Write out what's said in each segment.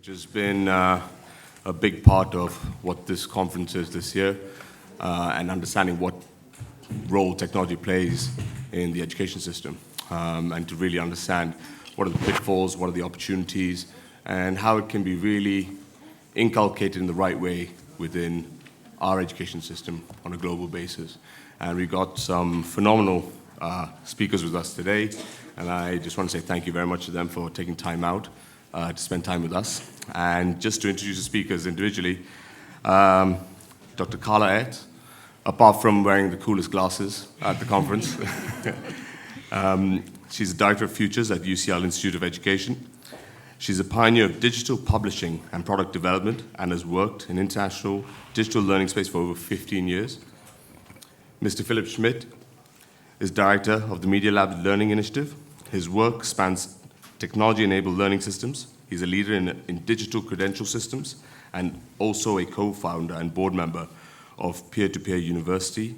which has been a big part of what this conference is this year, and understanding what role technology plays in the education system, and to really understand what are the pitfalls, what are the opportunities, and how it can be really inculcated in the right way within our education system on a global basis. And we've got some phenomenal speakers with us today, and I just want to say thank you very much to them for taking time out to spend time with us. And just to introduce the speakers individually, Dr. Carla Aerts, apart from wearing the coolest glasses at the conference, she's the Director of Futures at UCL Institute of Education. She's a pioneer of digital publishing and product development and has worked in international digital learning space for over 15 years. Mr. Philipp Schmidt is Director of the Media Lab Learning Initiative. His work spans technology-enabled learning systems. He's a leader in digital credential systems and also a co-founder and board member of Peer-to-Peer University,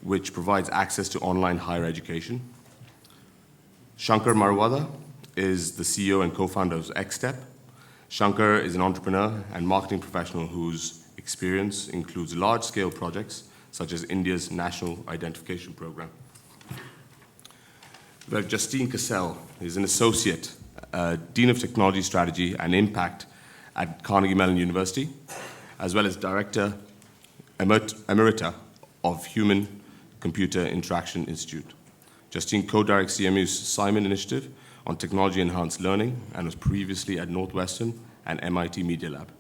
which provides access to online higher education. Shankar Maruwada is the CEO and co-founder of EdTech. Shankar is an entrepreneur and marketing professional whose experience includes large-scale projects such as India's National Identification Program. We have Justine Cassell, who is an associate Dean of Technology Strategy and Impact at Carnegie Mellon University, as well as Director Emerita of Human Computer Interaction Institute. Justine co-directs CMU's Simon Initiative on technology-enhanced learning and was previously at Northwestern and MIT Media Lab.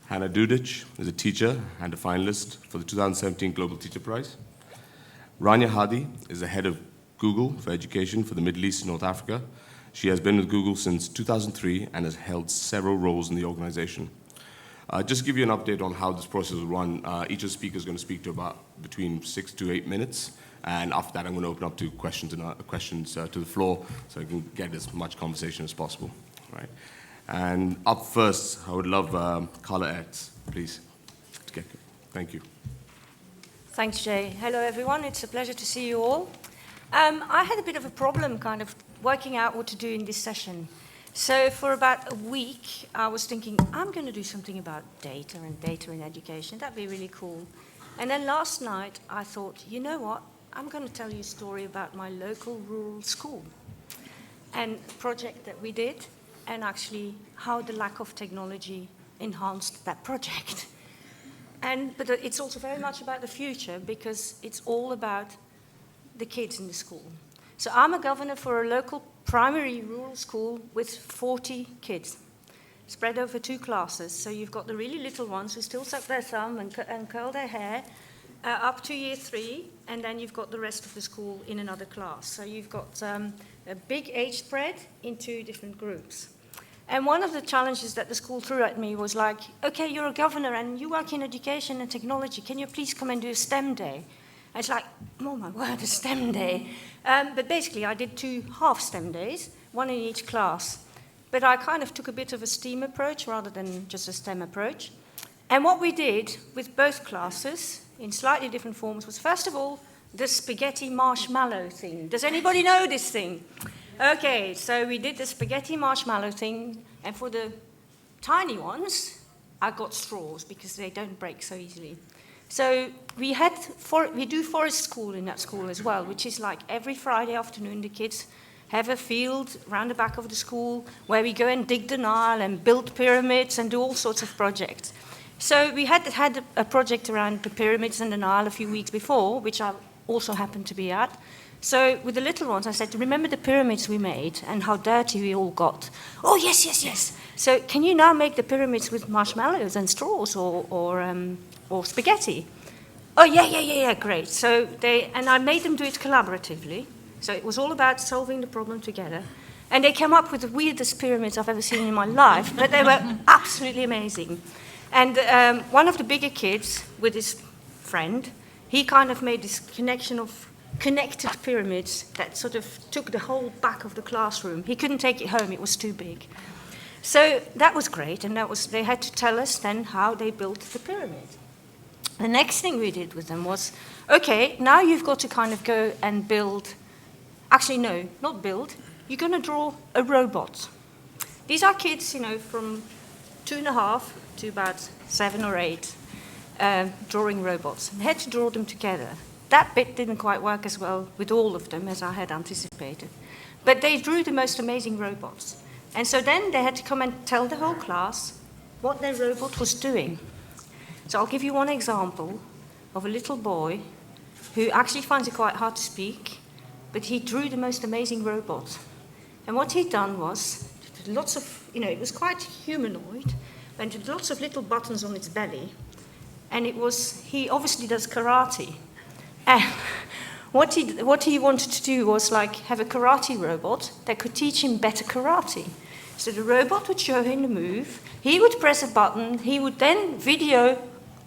Hanna Dudich is a teacher and a finalist for the 2017 Global Teacher Prize. Rania Hadi is the head of Google for Education for the Middle East and North Africa. She has been with Google since 2003 and has held several roles in the organization. Just to give you an update on how this process will run, each of the speakers is going to speak to about between 6 to 8 minutes. And after that, I'm going to open up to questions to the floor so I can get as much conversation as possible. Right. And up first, I would love Carla Aerts, please. Thank you. Thanks, Jay. Hello, everyone. It's a pleasure to see you all. I had a bit of a problem kind of working out what to do in this session. So for about a week, I was thinking, I'm going to do something about data and data in education. That'd be really cool. And then last night, I thought, you know what? I'm going to tell you a story about my local rural school and a project that we did and actually how the lack of technology enhanced that project. But it's also very much about the future because it's all about the kids in the school. So I'm a governor for a local primary rural school with 40 kids spread over 2 classes. So you've got the really little ones who still suck their thumb and curl their hair up to year 3, and then you've got the rest of the school in another class. So you've got a big age spread in 2 different groups. And one of the challenges that the school threw at me was like, okay, you're a governor and you work in education and technology. Can you please come and do a STEM day? And it's like, oh my word, a STEM day. But basically, I did 2 half STEM days, 1 in each class. But I kind of took a bit of a STEAM approach rather than just a STEM approach. And what we did with both classes, in slightly different forms, was first of all, the spaghetti marshmallow thing. Does anybody know this thing? Okay, so we did the spaghetti marshmallow thing, and for the tiny ones, I got straws because they don't break so easily. So we do forest school in that school as well, which is like every Friday afternoon the kids have a field around the back of the school where we go and dig the Nile and build pyramids and do all sorts of projects. So we had a project around the pyramids and the Nile a few weeks before, which I also happened to be at. So with the little ones, I said, remember the pyramids we made and how dirty we all got? Oh, yes, yes, yes. So can you now make the pyramids with marshmallows and straws or spaghetti? Oh, yeah, great. So I made them do it collaboratively. So it was all about solving the problem together. And they came up with the weirdest pyramids I've ever seen in my life, but they were absolutely amazing. And one of the bigger kids with his friend, he kind of made this connection of connected pyramids that sort of took the whole back of the classroom. He couldn't take it home, it was too big. So that was great, and they had to tell us then how they built the pyramid. The next thing we did with them was, okay, now you've got to kind of go and build, actually no, not build, you're going to draw a robot. These are kids, from 2.5 to about 7 or 8 drawing robots, and had to draw them together. That bit didn't quite work as well with all of them as I had anticipated. But they drew the most amazing robots. And so then they had to come and tell the whole class what their robot was doing. So I'll give you one example of a little boy who actually finds it quite hard to speak, but he drew the most amazing robot. And what he'd done was, lots of, it was quite humanoid, and had lots of little buttons on its belly. And he obviously does karate. And what he wanted to do was have a karate robot that could teach him better karate. So the robot would show him the move, he would press a button, he would then video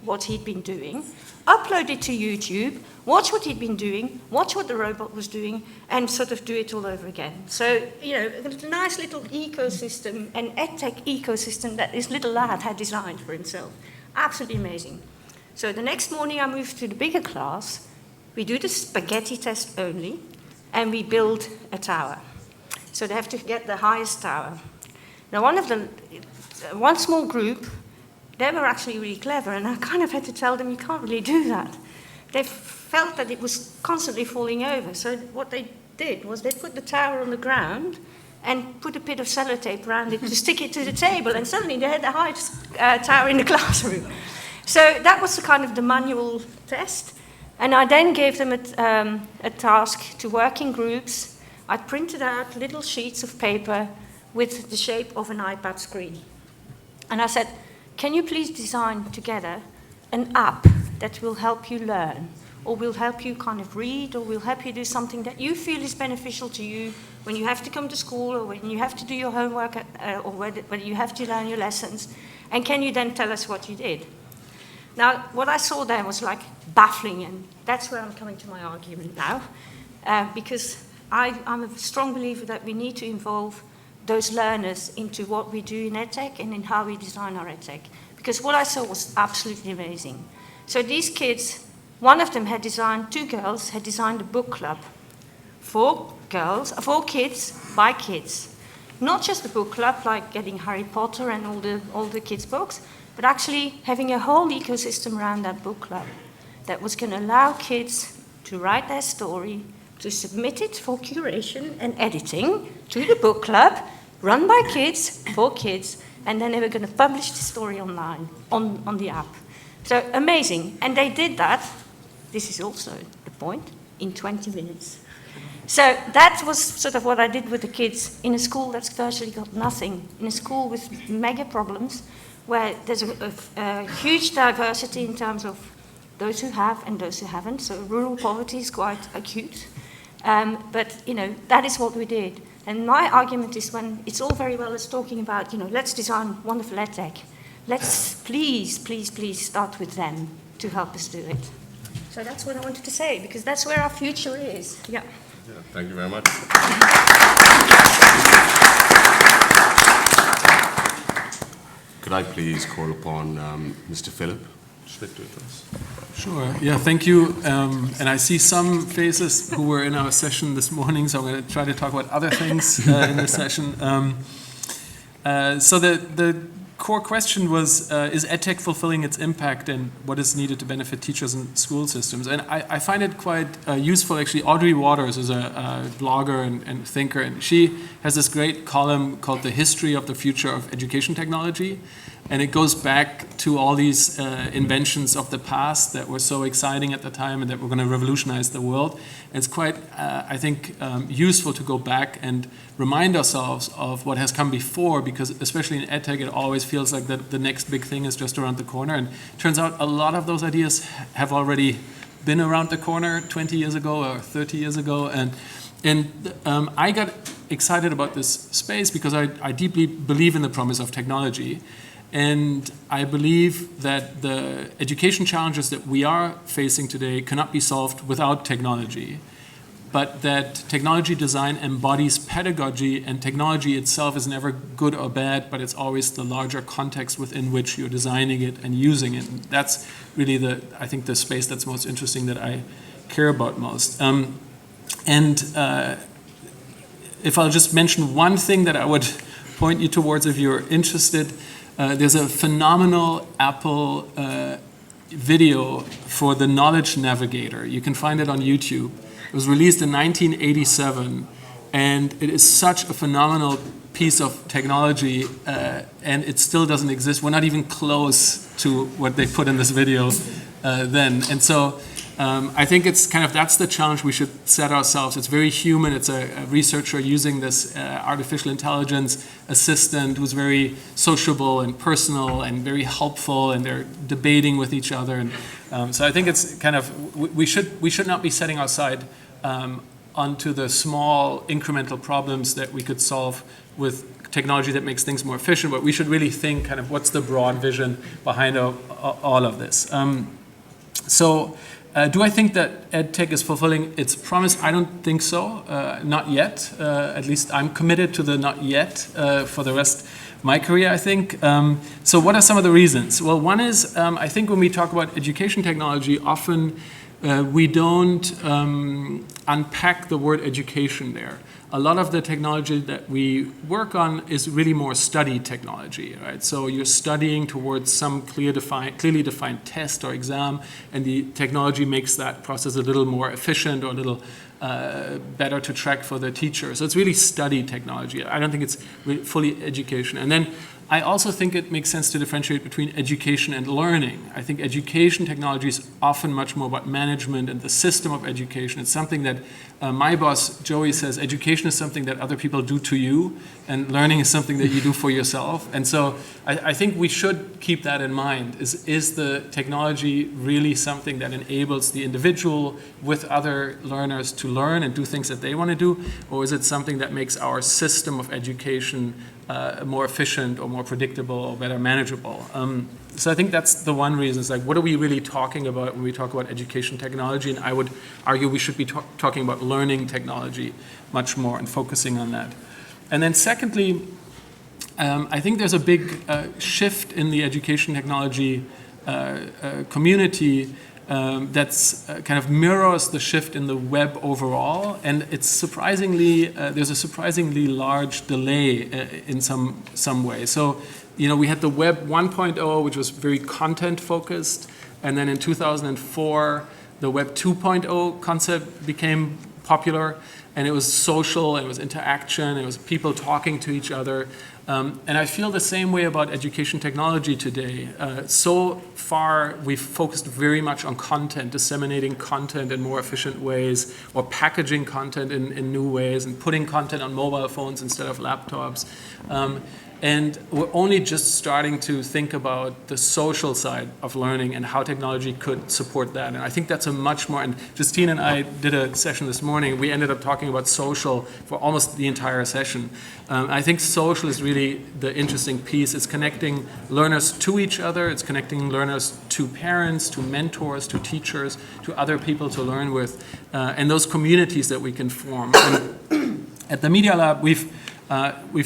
what he'd been doing, upload it to YouTube, watch what he'd been doing, watch what the robot was doing, and sort of do it all over again. So, a nice little ecosystem, an EdTech ecosystem that this little lad had designed for himself. Absolutely amazing. So the next morning I moved to the bigger class. We do the spaghetti test only, and we build a tower. So they have to get the highest tower. Now, one small group, they were actually really clever, and I kind of had to tell them, you can't really do that. They felt that it was constantly falling over. So what they did was they put the tower on the ground and put a bit of sellotape around it to stick it to the table, and suddenly they had the highest tower in the classroom. So that was the manual test. And I then gave them a task to work in groups. I printed out little sheets of paper with the shape of an iPad screen. And I said, can you please design together an app that will help you learn, or will help you read, or will help you do something that you feel is beneficial to you when you have to come to school, or when you have to do your homework, or when you have to learn your lessons. And can you then tell us what you did? Now, what I saw there was baffling, and that's where I'm coming to my argument now, because I'm a strong believer that we need to involve those learners into what we do in EdTech and in how we design our EdTech, because what I saw was absolutely amazing. So these kids, two girls had designed a book club. 4 kids by kids. Not just a book club like getting Harry Potter and all the kids' books, but actually having a whole ecosystem around that book club that was going to allow kids to write their story, to submit it for curation and editing to the book club, run by kids, for kids, and then they were going to publish the story online, on the app. So amazing. And they did that, this is also the point, in 20 minutes. So that was what I did with the kids in a school that's virtually got nothing, in a school with mega problems, where there's a huge diversity in terms of those who have and those who haven't. So rural poverty is quite acute. But, that is what we did. And my argument is, when it's all very well as talking about, let's design wonderful EdTech, let's please start with them to help us do it. So that's what I wanted to say, because that's where our future is. Yeah. Thank you very much. Could I please call upon Mr. Philipp Schmidt to address? Sure. Yeah, thank you. And I see some faces who were in our session this morning, so I'm going to try to talk about other things in this session. So the core question was, is EdTech fulfilling its impact, and what is needed to benefit teachers and school systems? And I find it quite useful, actually. Audrey Waters is a blogger and thinker, and she has this great column called The History of the Future of Education Technology. And it goes back to all these inventions of the past that were so exciting at the time and that were going to revolutionize the world. And it's quite, I think, useful to go back and remind ourselves of what has come before, because especially in EdTech, it always feels like the next big thing is just around the corner. And it turns out a lot of those ideas have already been around the corner 20 years ago or 30 years ago. And I got excited about this space because I deeply believe in the promise of technology. And I believe that the education challenges that we are facing today cannot be solved without technology, but that technology design embodies pedagogy, and technology itself is never good or bad, but it's always the larger context within which you're designing it and using it. And that's really I think the space that's most interesting, that I care about most. If I'll just mention one thing that I would point you towards if you're interested. there's a phenomenal Apple video for the Knowledge Navigator. You can find it on YouTube. It was released in 1987, and it is such a phenomenal piece of technology, and it still doesn't exist. We're not even close to what they put in this video then. And so I think it's kind of, that's the challenge we should set ourselves. It's very human. It's a researcher using this artificial intelligence assistant who's very sociable and personal and very helpful, and they're debating with each other. And so I think it's kind of, we should not be setting our sight onto the small incremental problems that we could solve with technology that makes things more efficient, but we should really think kind of what's the broad vision behind all of this. Do I think that EdTech is fulfilling its promise? I don't think so, not yet. At least I'm committed to the not yet for the rest of my career, I think. So what are some of the reasons? Well, one is, I think when we talk about education technology, often we don't unpack the word education there. A lot of the technology that we work on is really more study technology, right? So you're studying towards some clearly defined test or exam, and the technology makes that process a little more efficient or a little better to track for the teacher. So it's really study technology. I don't think it's really fully education. And then I also think it makes sense to differentiate between education and learning. I think education technology is often much more about management and the system of education. It's something that my boss, Joey, says education is something that other people do to you, and learning is something that you do for yourself. And so I think we should keep that in mind. Is the technology really something that enables the individual with other learners to learn and do things that they want to do? Or is it something that makes our system of education more efficient or more predictable or better manageable? So I think that's the one reason. It's like, what are we really talking about when we talk about education technology? And I would argue we should be talking about learning technology much more and focusing on that. And then secondly, I think there's a big shift in the education technology community that's kind of mirrors the shift in the web overall, and it's surprisingly there's a surprisingly large delay in some way. So, we had the web 1.0, which was very content focused, and then in 2004 the web 2.0 concept became popular, and it was social, it was interaction, it was people talking to each other. And I feel the same way about education technology today. So far, we've focused very much on content, disseminating content in more efficient ways, or packaging content in new ways, and putting content on mobile phones instead of laptops. And we're only just starting to think about the social side of learning and how technology could support that. And I think that's a much more, and Justine and I did a session this morning, we ended up talking about social for almost the entire session. I think social is really the interesting piece. It's connecting learners to each other, it's connecting learners to parents, to mentors, to teachers, to other people to learn with, and those communities that we can form. And at the Media Lab, we've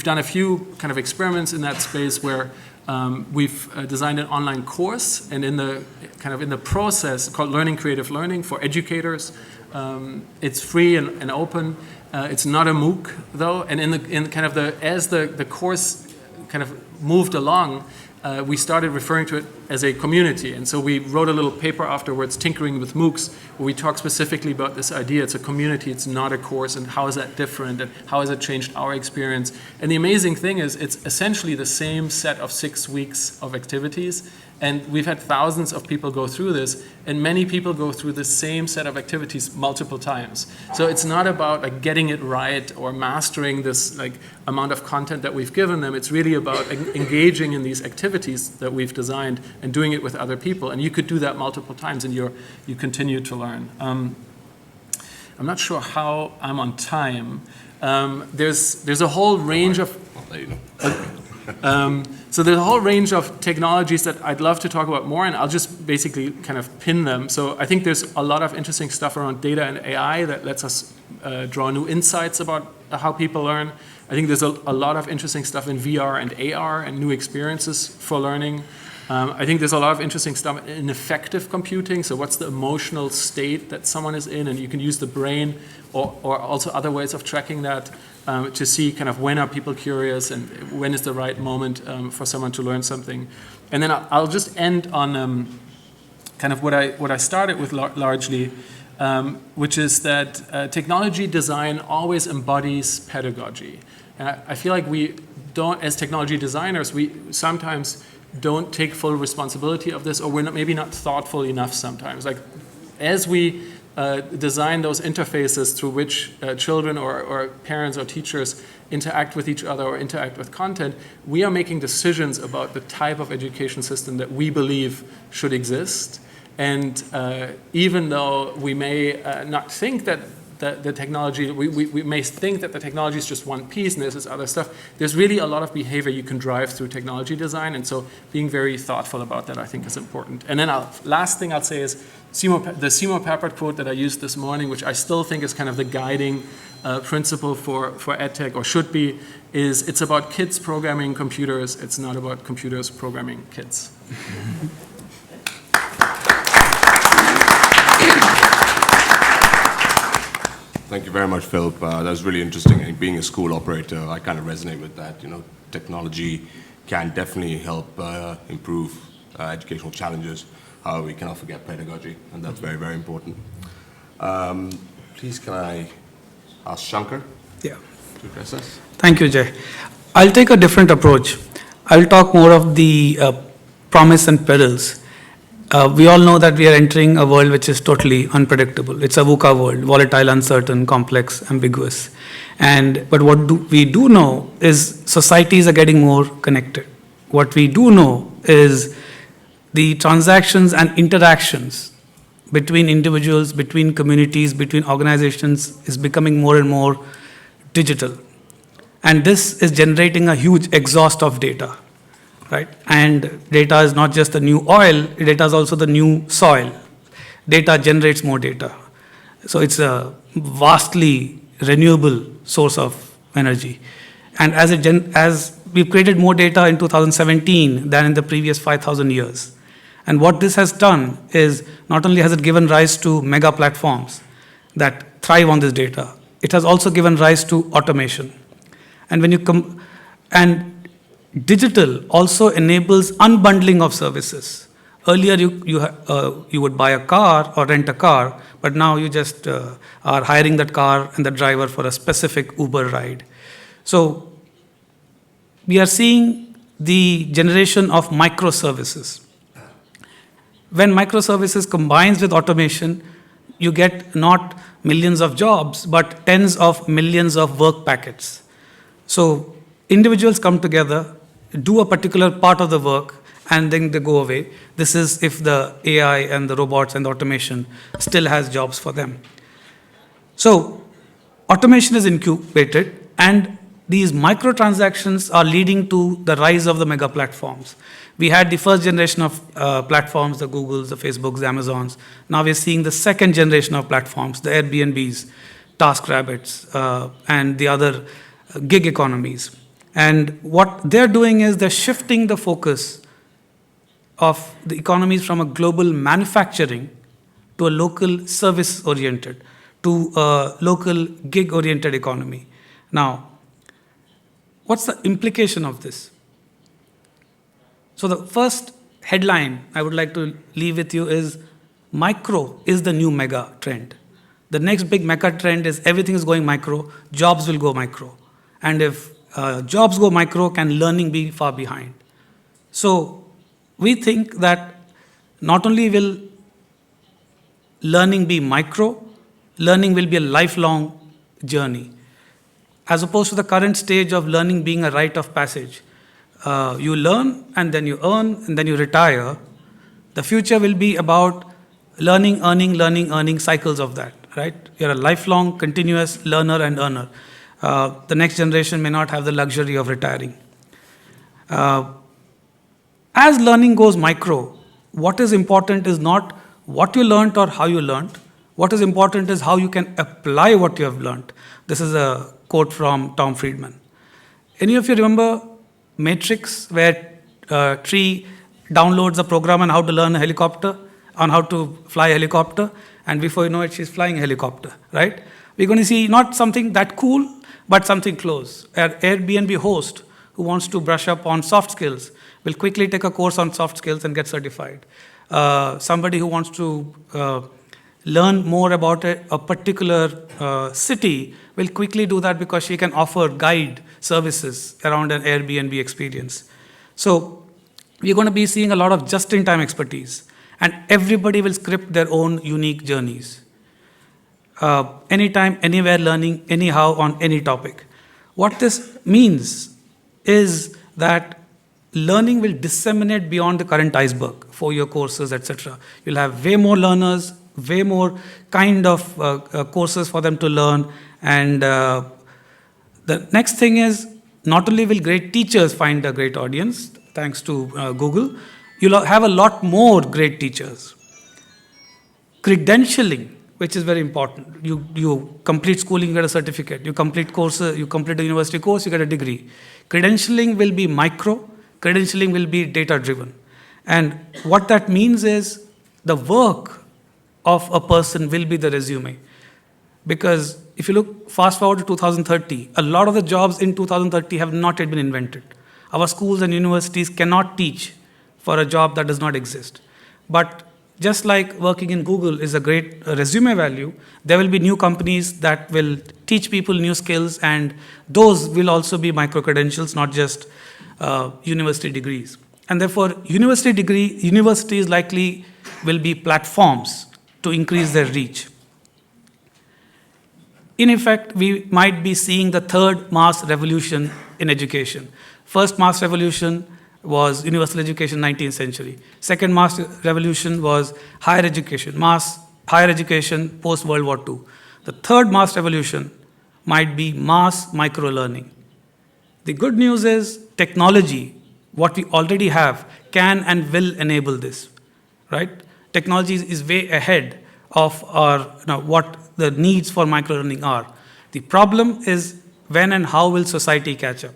done a few kind of experiments in that space where we've designed an online course, and in the process called Learning Creative Learning for educators. It's free and open. It's not a MOOC though, and as the course kind of moved along, we started referring to it as a community. And so we wrote a little paper afterwards, Tinkering with MOOCs, where we talk specifically about this idea. It's a community, it's not a course, and how is that different, and how has it changed our experience? And the amazing thing is, it's essentially the same set of 6 weeks of activities. And we've had thousands of people go through this, and many people go through the same set of activities multiple times. So it's not about getting it right or mastering this amount of content that we've given them. It's really about engaging in these activities that we've designed and doing it with other people. And you could do that multiple times, and you continue to learn. I'm not sure how I'm on time. There's a whole range of... I'll let you know. So there's a whole range of technologies that I'd love to talk about more, and I'll just basically kind of pin them. So I think there's a lot of interesting stuff around data and AI that lets us draw new insights about how people learn. I think there's a lot of interesting stuff in VR and AR and new experiences for learning. I think there's a lot of interesting stuff in effective computing. So what's the emotional state that someone is in? And you can use the brain or also other ways of tracking that. to see kind of when are people curious and when is the right moment for someone to learn something. And then I'll just end on kind of what I started with largely, which is that technology design always embodies pedagogy. I feel like we don't, as technology designers, we sometimes don't take full responsibility of this, or we're maybe not thoughtful enough sometimes. Like, as we design those interfaces through which children or parents or teachers interact with each other or interact with content, we are making decisions about the type of education system that we believe should exist. And even though we may not think that the technology, we may think that the technology is just one piece and there's this other stuff, there's really a lot of behavior you can drive through technology design, and so being very thoughtful about that I think is important. And then last thing I'll say is the Seymour Papert quote that I used this morning, which I still think is kind of the guiding principle for EdTech, or should be, is it's about kids programming computers, it's not about computers programming kids. Thank you very much, Philipp. That was really interesting. And being a school operator, I kind of resonate with that. You know, technology can definitely help improve educational challenges. However, we cannot forget pedagogy, and that's very, very important. Please, can I ask Shankar to address us? Thank you, Jay. I'll take a different approach. I'll talk more of the promise and perils. We all know that we are entering a world which is totally unpredictable. It's a VUCA world, volatile, uncertain, complex, ambiguous. But what we do know is societies are getting more connected. What we do know is the transactions and interactions between individuals, between communities, between organizations is becoming more and more digital. And this is generating a huge exhaust of data. Right? And data is not just the new oil, data is also the new soil. Data generates more data. So it's a vastly renewable source of energy. And as we've created more data in 2017 than in the previous 5,000 years. And what this has done is not only has it given rise to mega platforms that thrive on this data, it has also given rise to automation. And when you digital also enables unbundling of services. Earlier, you would buy a car or rent a car, but now you just are hiring that car and the driver for a specific Uber ride. So we are seeing the generation of microservices. When microservices combines with automation, you get not millions of jobs, but tens of millions of work packets. So individuals come together, do a particular part of the work, and then they go away. This is if the AI and the robots and the automation still has jobs for them. So automation is incubated, and these microtransactions are leading to the rise of the mega platforms. We had the first generation of platforms, the Googles, the Facebooks, the Amazons. Now we're seeing the second generation of platforms, the Airbnbs, TaskRabbits, and the other gig economies. And what they're doing is they're shifting the focus of the economies from a global manufacturing to a local service-oriented, to a local gig-oriented economy. Now, what's the implication of this? So the first headline I would like to leave with you is micro is the new mega trend. The next big mega trend is everything is going micro, jobs will go micro. And if jobs go micro, can learning be far behind? So we think that not only will learning be micro, learning will be a lifelong journey. As opposed to the current stage of learning being a rite of passage. You learn, and then you earn, and then you retire. The future will be about learning, earning, cycles of that, right? You're a lifelong, continuous learner and earner. The next generation may not have the luxury of retiring. As learning goes micro, what is important is not what you learned or how you learned. What is important is how you can apply what you have learned. This is a quote from Tom Friedman. Any of you remember Matrix, where Tree downloads a program on how to learn a helicopter, on how to fly a helicopter, and before you know it, she's flying a helicopter, right? We're going to see not something that cool, but something close. An Airbnb host who wants to brush up on soft skills will quickly take a course on soft skills and get certified. Somebody who wants to learn more about a particular city will quickly do that because she can offer guide services around an Airbnb experience. So we're going to be seeing a lot of just-in-time expertise, and everybody will script their own unique journeys. Anytime, anywhere learning, anyhow, on any topic. What this means is that learning will disseminate beyond the current iceberg, 4-year courses, etc. You'll have way more learners, way more kind of courses for them to learn. And the next thing is, not only will great teachers find a great audience, thanks to Google, you'll have a lot more great teachers. Credentialing, which is very important. You complete schooling, you get a certificate. You complete courses, you complete a university course, you get a degree. Credentialing will be micro, credentialing will be data-driven. And what that means is the work of a person will be the resume. Because if you look fast forward to 2030, a lot of the jobs in 2030 have not yet been invented. Our schools and universities cannot teach for a job that does not exist. But just like working in Google is a great resume value, there will be new companies that will teach people new skills, and those will also be micro-credentials, not just university degrees. And therefore, universities likely will be platforms to increase their reach. In effect, we might be seeing the third mass revolution in education. First mass revolution was universal education, 19th century. Second mass revolution was higher education, higher education post-World War II. The third mass revolution might be mass micro-learning. The good news is technology, what we already have, can and will enable this, right? Technology is way ahead of what the needs for micro-learning are. The problem is when and how will society catch up?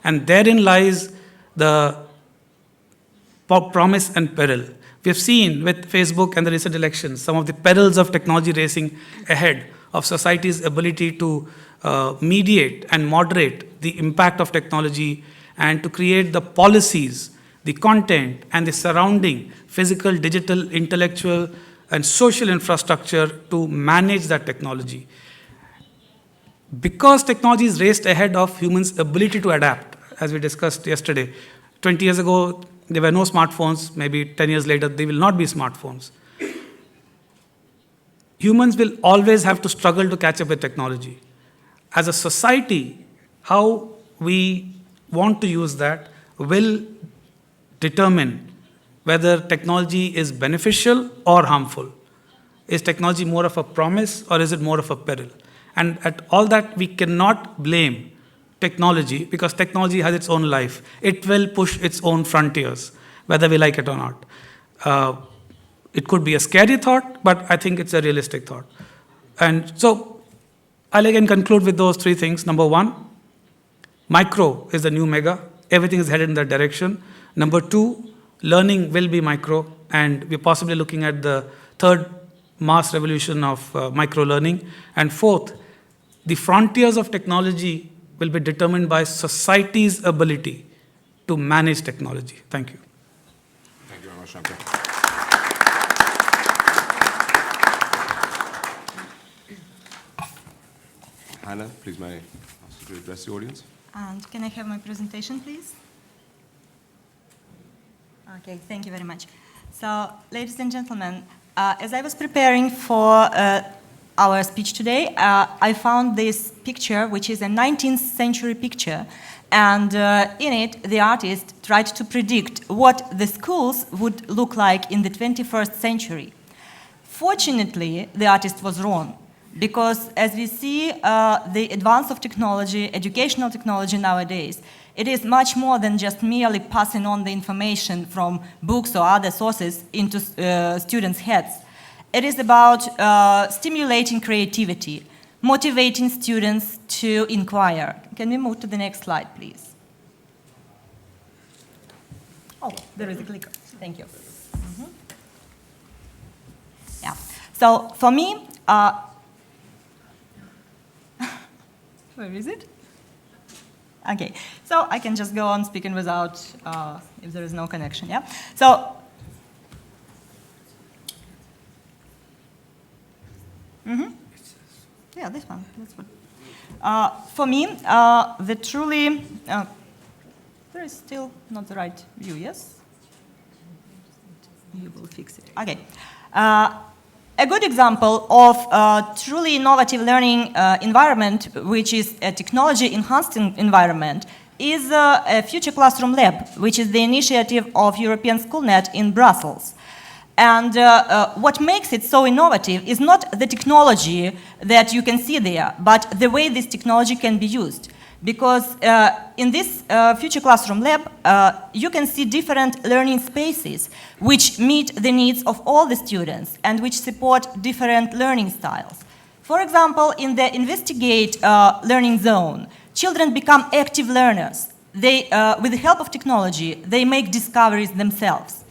And therein lies the promise and peril. We have seen with Facebook and the recent elections some of the perils of technology racing ahead of society's ability to mediate and moderate the impact of technology and to create the policies, the content, and the surrounding physical, digital, intellectual, and social infrastructure to manage that technology. Because technology is raced ahead of humans' ability to adapt, as we discussed yesterday. 20 years ago, there were no smartphones. Maybe 10 years later, there will not be smartphones. Humans will always have to struggle to catch up with technology. As a society, how we want to use that will determine whether technology is beneficial or harmful. Is technology more of a promise or is it more of a peril? And at all that, we cannot blame technology because technology has its own life. It will push its own frontiers, whether we like it or not. It could be a scary thought, but I think it's a realistic thought. And so I'll again conclude with those three things. Number one, micro is the new mega. Everything is headed in that direction. Number two, learning will be micro, and we're possibly looking at the third mass revolution of micro-learning. And fourth, the frontiers of technology will be determined by society's ability to manage technology. Thank you. Thank you very much, Shankar. Hanna, please may I ask you to address the audience? And can I have my presentation, please? Okay, thank you very much. So, ladies and gentlemen, as I was preparing for our speech today, I found this picture, which is a 19th century picture, and in it, the artist tried to predict what the schools would look like in the 21st century. Fortunately, the artist was wrong, because as we see the advance of technology, educational technology nowadays, it is much more than just merely passing on the information from books or other sources into students' heads. It is about stimulating creativity, motivating students to inquire. Can we move to the next slide, please? Oh, there is a clicker. Thank you. Mm-hmm. Yeah. So for me, Where is it? Okay, so I can just go on speaking without, if there is no connection, yeah? So, yeah, this one, that's what. For me, the truly, there is still not the right view, yes? You will fix it. Okay. A good example of a truly innovative learning environment, which is a technology-enhanced environment, is a Future Classroom Lab, which is the initiative of European SchoolNet in Brussels. And what makes it so innovative is not the technology that you can see there, but the way this technology can be used. Because in this Future Classroom Lab, you can see different learning spaces which meet the needs of all the students and which support different learning styles. For example, in the Investigate learning zone, children become active learners. They, with the help of technology, they make discoveries themselves.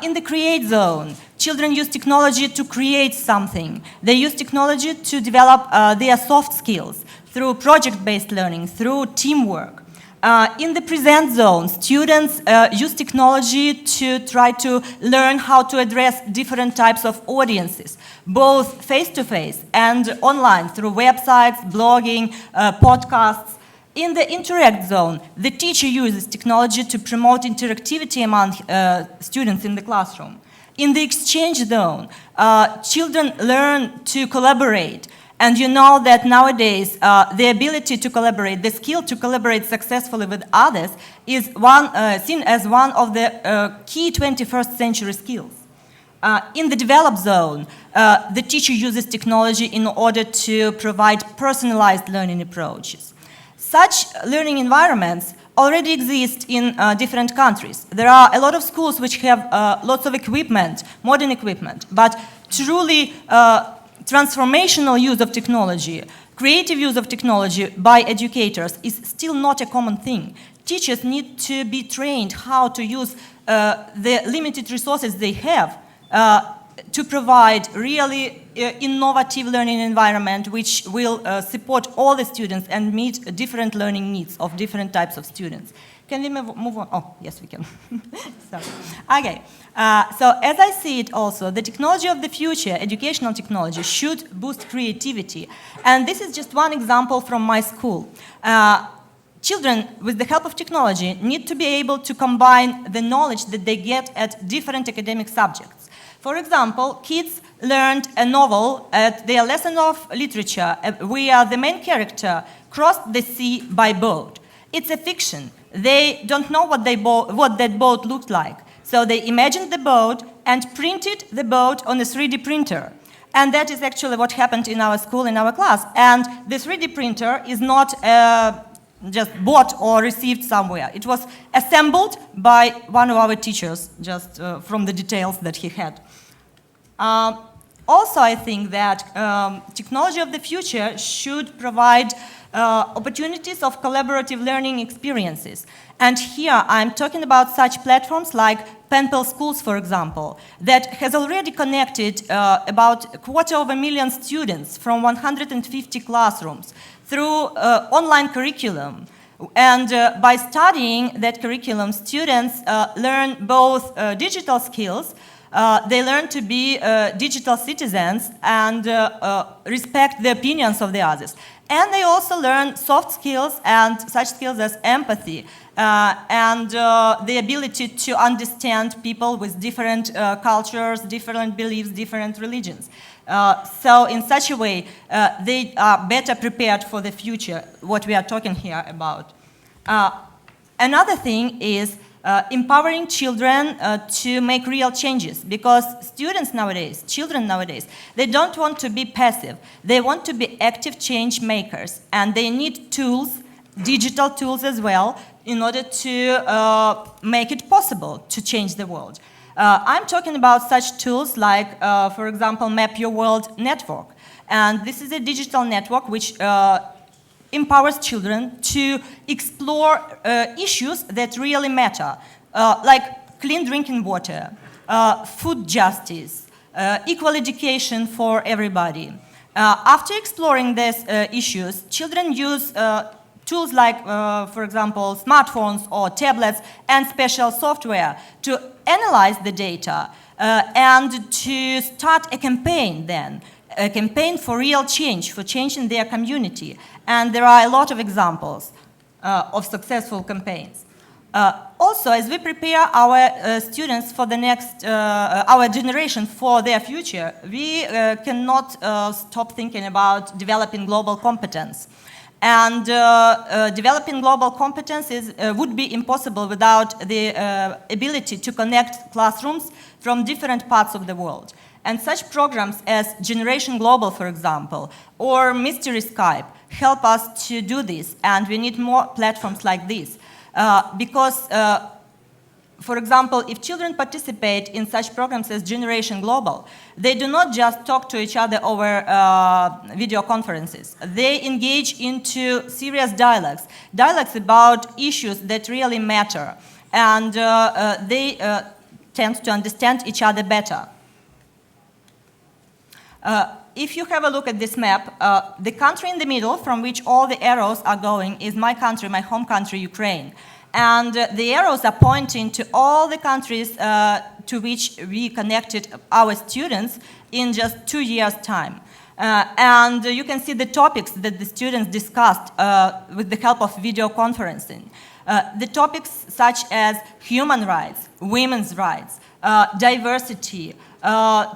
In the Create zone, children use technology to create something. They use technology to develop their soft skills through project-based learning, through teamwork. In the Present zone, students use technology to try to learn how to address different types of audiences, both face-to-face and online, through websites, blogging, podcasts. In the Interact zone, the teacher uses technology to promote interactivity among students in the classroom. In the Exchange zone, children learn to collaborate. And you know that nowadays, the ability to collaborate, the skill to collaborate successfully with others is seen as one of the key 21st century skills. In the Develop zone, the teacher uses technology in order to provide personalized learning approaches. Such learning environments already exist in different countries. There are a lot of schools which have lots of equipment, modern equipment, but truly transformational use of technology, creative use of technology by educators is still not a common thing. Teachers need to be trained how to use the limited resources they have to provide really innovative learning environment which will support all the students and meet different learning needs of different types of students. Can we move on? Oh, yes, we can. Sorry. Okay. So as I see it also, the technology of the future, educational technology, should boost creativity. And this is just one example from my school. Children, with the help of technology, need to be able to combine the knowledge that they get at different academic subjects. For example, kids learned a novel at their lesson of literature where the main character crossed the sea by boat. It's a fiction. They don't know what that boat looked like. So they imagined the boat and printed the boat on a 3D printer. And that is actually what happened in our school, in our class. And the 3D printer is not just bought or received somewhere. It was assembled by one of our teachers, just from the details that he had. Also, I think that technology of the future should provide opportunities of collaborative learning experiences. And here I'm talking about such platforms like Penpal Schools, for example, that has already connected about 250,000 students from 150 classrooms through online curriculum. And by studying that curriculum, students learn both digital skills. They learn to be digital citizens and respect the opinions of the others. And they also learn soft skills and such skills as empathy and the ability to understand people with different cultures, different beliefs, different religions. So in such a way, they are better prepared for the future, what we are talking here about. Another thing is empowering children to make real changes, because children nowadays, they don't want to be passive. They want to be active change makers, and they need tools, digital tools as well, in order to make it possible to change the world. I'm talking about such tools like, for example, Map Your World Network. And this is a digital network which empowers children to explore issues that really matter, like clean drinking water, food justice, equal education for everybody, After exploring these issues, children use tools like, for example, smartphones or tablets and special software to analyze the data and to start a campaign then, a campaign for real change, for change in their community. And there are a lot of examples of successful campaigns. Also, as we prepare our students for the next, our generation for their future, we cannot stop thinking about developing global competence. And developing global competence would be impossible without the ability to connect classrooms from different parts of the world. And such programs as Generation Global, for example, or Mystery Skype help us to do this, and we need more platforms like this. Because, for example, if children participate in such programs as Generation Global, they do not just talk to each other over video conferences. They engage into serious dialogues about issues that really matter, and they tend to understand each other better. If you have a look at this map, the country in the middle from which all the arrows are going is my country, my home country, Ukraine. And the arrows are pointing to all the countries to which we connected our students in just 2 years' time. And you can see the topics that the students discussed with the help of video conferencing. The topics such as human rights, women's rights, diversity,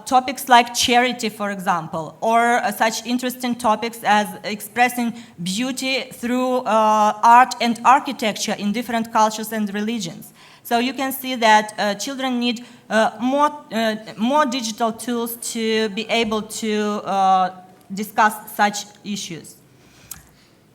topics like charity, for example, or such interesting topics as expressing beauty through art and architecture in different cultures and religions. So you can see that children need more digital tools to be able to discuss such issues.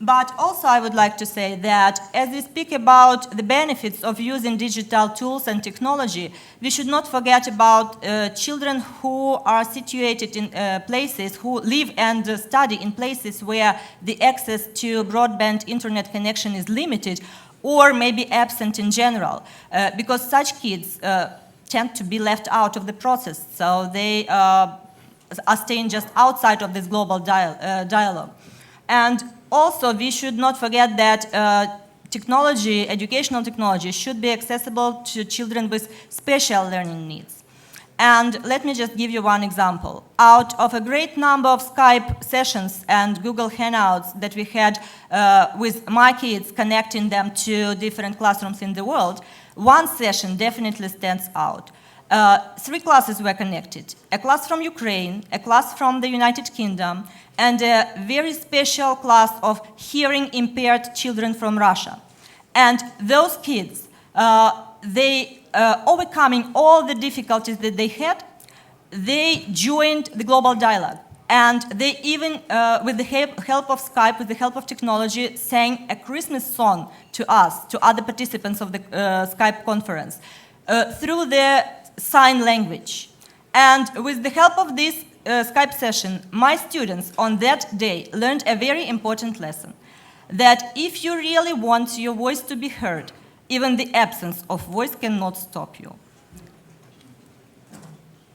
But also I would like to say that as we speak about the benefits of using digital tools and technology, we should not forget about children who are situated in places, who live and study in places where the access to broadband internet connection is limited or maybe absent in general, because such kids tend to be left out of the process, so they are staying just outside of this global dialogue. And also, we should not forget that technology, educational technology, should be accessible to children with special learning needs. And let me just give you one example. Out of a great number of Skype sessions and Google Hangouts that we had with my kids, connecting them to different classrooms in the world, one session definitely stands out. 3 classes were connected. A class from Ukraine, a class from the United Kingdom, and a very special class of hearing-impaired children from Russia. And those kids, they overcoming all the difficulties that they had, they joined the global dialogue. And they even, with the help of Skype, with the help of technology, sang a Christmas song to us, to other participants of the Skype conference, through the sign language. And with the help of this Skype session, my students on that day learned a very important lesson, that if you really want your voice to be heard, even the absence of voice cannot stop you.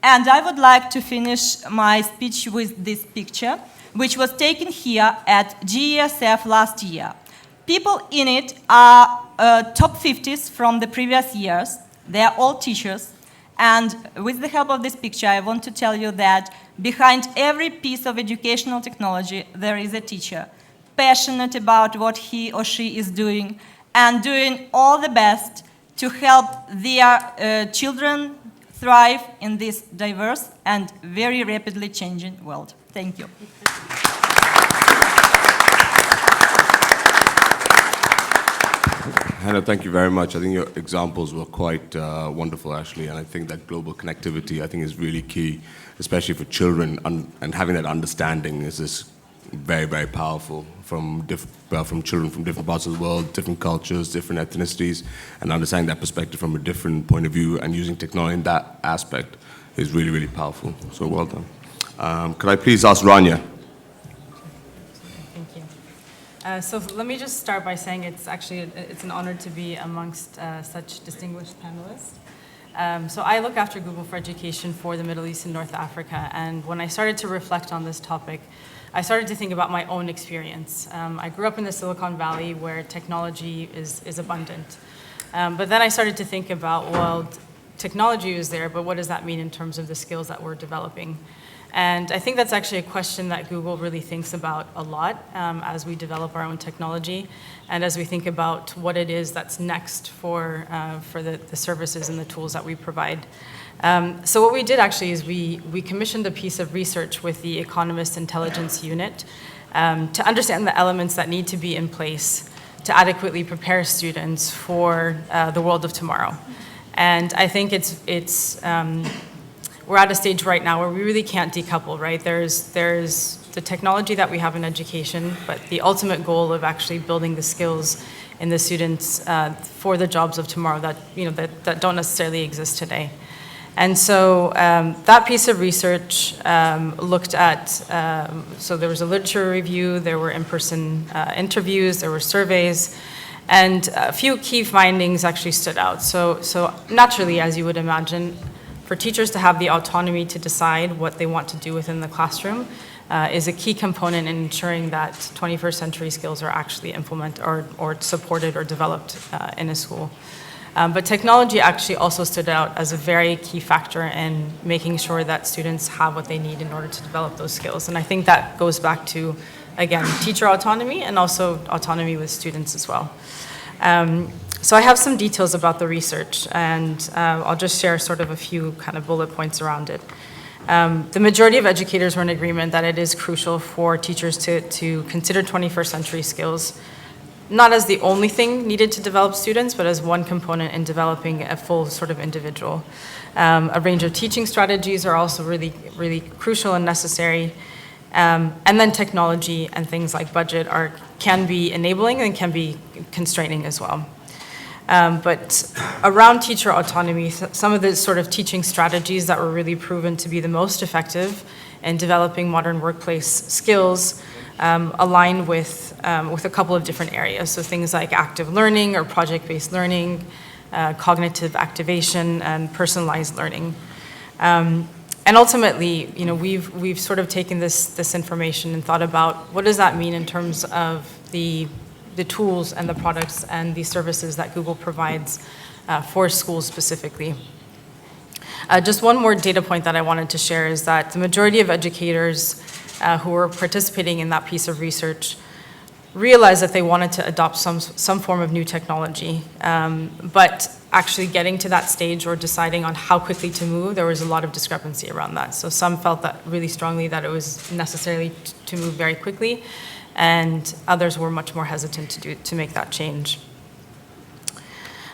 And I would like to finish my speech with this picture, which was taken here at GESF last year. People in it are top 50s from the previous years. They are all teachers. And with the help of this picture, I want to tell you that behind every piece of educational technology, there is a teacher, passionate about what he or she is doing, and doing all the best to help their children thrive in this diverse and very rapidly changing world. Thank you. Hanna, thank you very much. I think your examples were quite wonderful, actually, and I think that global connectivity, I think, is really key, especially for children, and having that understanding is very, very powerful from children from different parts of the world, different cultures, different ethnicities, and understanding that perspective from a different point of view and using technology in that aspect is really, really powerful. So well done. Could I please ask Rania? So let me just start by saying it's an honor to be amongst such distinguished panelists. So I look after Google for Education for the Middle East and North Africa, and when I started to reflect on this topic, I started to think about my own experience. I grew up in the Silicon Valley where technology is abundant. But then I started to think about, well, technology is there, but what does that mean in terms of the skills that we're developing? And I think that's actually a question that Google really thinks about a lot as we develop our own technology and as we think about what it is that's next for the services and the tools that we provide. So what we did actually is we commissioned a piece of research with the Economist Intelligence Unit to understand the elements that need to be in place to adequately prepare students for the world of tomorrow. And I think we're at a stage right now where we really can't decouple, right? There's the technology that we have in education, but the ultimate goal of actually building the skills in the students for the jobs of tomorrow that don't necessarily exist today. And so that piece of research looked at, so there was a literature review, there were in-person interviews, there were surveys, and a few key findings actually stood out. So naturally, as you would imagine, for teachers to have the autonomy to decide what they want to do within the classroom is a key component in ensuring that 21st century skills are actually implemented or supported or developed in a school. But technology actually also stood out as a very key factor in making sure that students have what they need in order to develop those skills. And I think that goes back to, again, teacher autonomy and also autonomy with students as well. So I have some details about the research, and I'll just share sort of a few kind of bullet points around it. The majority of educators were in agreement that it is crucial for teachers to consider 21st century skills, not as the only thing needed to develop students, but as one component in developing a full sort of individual. A range of teaching strategies are also really, really crucial and necessary. And then technology and things like budget can be enabling and can be constraining as well. But around teacher autonomy, some of the sort of teaching strategies that were really proven to be the most effective in developing modern workplace skills align with a couple of different areas. So things like active learning or project-based learning, cognitive activation, and personalized learning. And ultimately, we've sort of taken this information and thought about what does that mean in terms of the tools and the products and the services that Google provides for schools specifically. Just one more data point that I wanted to share is that the majority of educators who were participating in that piece of research realized that they wanted to adopt some form of new technology, but actually getting to that stage or deciding on how quickly to move, there was a lot of discrepancy around that. So some felt that really strongly that it was necessary to move very quickly, and others were much more hesitant to make that change.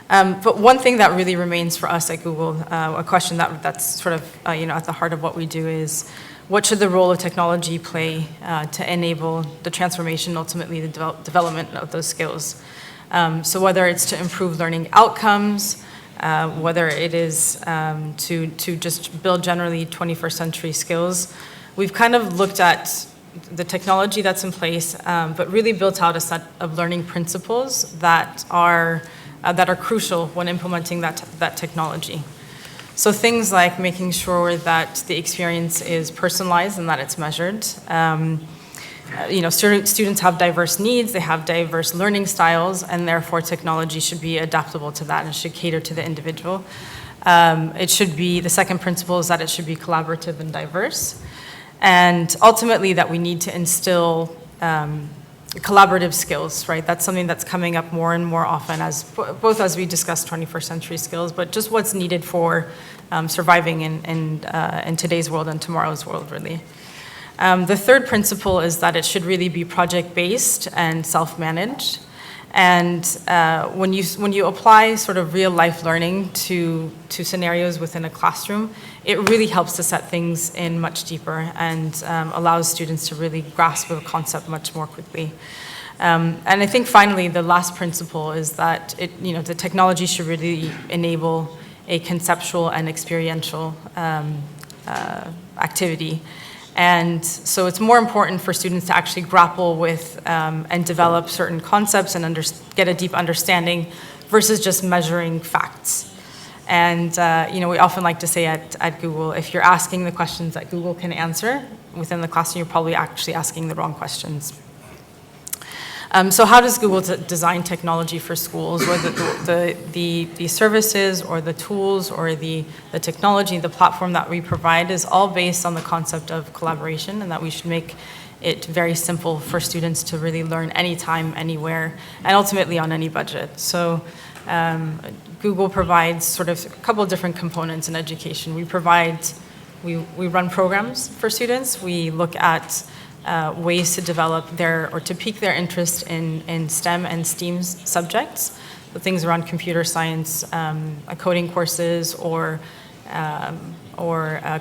But one thing that really remains for us at Google, a question that's sort of at the heart of what we do is, what should the role of technology play to enable the transformation, ultimately the development of those skills? So whether it's to improve learning outcomes, whether it is to just build generally 21st century skills, we've kind of looked at the technology that's in place, but really built out a set of learning principles that are crucial when implementing that technology. So things like making sure that the experience is personalized and that it's measured. Students have diverse needs, they have diverse learning styles, and therefore technology should be adaptable to that and should cater to the individual. The second principle is that it should be collaborative and diverse. And ultimately that we need to instill collaborative skills, right? That's something that's coming up more and more often both as we discuss 21st century skills, but just what's needed for surviving in today's world and tomorrow's world, really. The third principle is that it should really be project-based and self-managed. And when you apply sort of real-life learning to scenarios within a classroom, it really helps to set things in much deeper and allows students to really grasp a concept much more quickly. And I think finally, the last principle is that the technology should really enable a conceptual and experiential activity. And so it's more important for students to actually grapple with and develop certain concepts and get a deep understanding versus just measuring facts. And we often like to say at Google, if you're asking the questions that Google can answer within the classroom, you're probably actually asking the wrong questions. So how does Google design technology for schools, whether the services or the tools or the technology, the platform that we provide is all based on the concept of collaboration, and that we should make it very simple for students to really learn anytime, anywhere, and ultimately on any budget. So Google provides sort of a couple of different components in education. We run programs for students. We look at ways to develop to pique their interest in STEM and STEAM subjects, so things around computer science, coding courses, or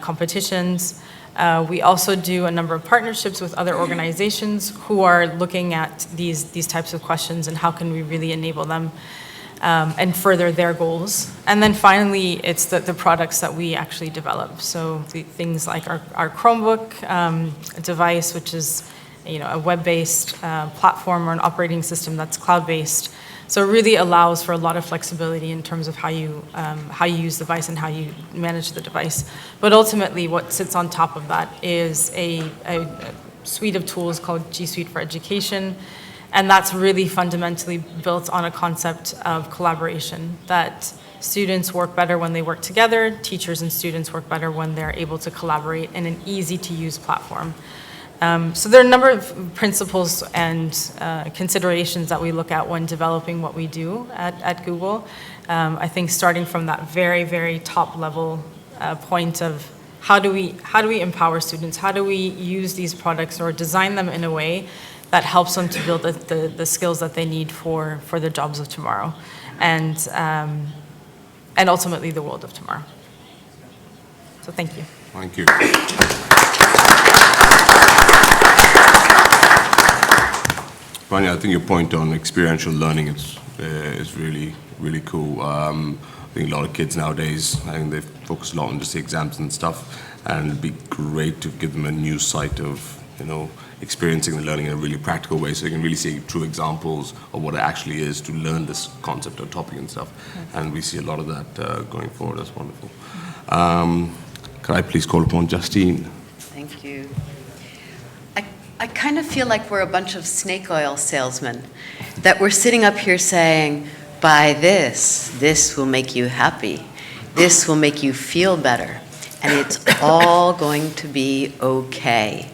competitions. We also do a number of partnerships with other organizations who are looking at these types of questions and how can we really enable them and further their goals. And then finally, it's the products that we actually develop. So things like our Chromebook device, which is a web-based platform or an operating system that's cloud-based. So it really allows for a lot of flexibility in terms of how you use the device and how you manage the device. But ultimately, what sits on top of that is a suite of tools called G Suite for Education. And that's really fundamentally built on a concept of collaboration, that students work better when they work together, teachers and students work better when they're able to collaborate in an easy-to-use platform. So there are a number of principles and considerations that we look at when developing what we do at Google. I think starting from that very, very top level point of how do we empower students? How do we use these products or design them in a way that helps them to build the skills that they need for the jobs of tomorrow, and ultimately the world of tomorrow. So thank you. Thank you. Rania, I think your point on experiential learning is really, really cool. I think a lot of kids nowadays, I think they focus a lot on just the exams and stuff, and it'd be great to give them a new sight of, experiencing the learning in a really practical way, so they can really see true examples of what it actually is to learn this concept or topic and stuff. And we see a lot of that going forward. That's wonderful. Could I please call upon Justine? Thank you. I kind of feel like we're a bunch of snake oil salesmen, that we're sitting up here saying, buy this will make you happy, this will make you feel better, and it's all going to be okay.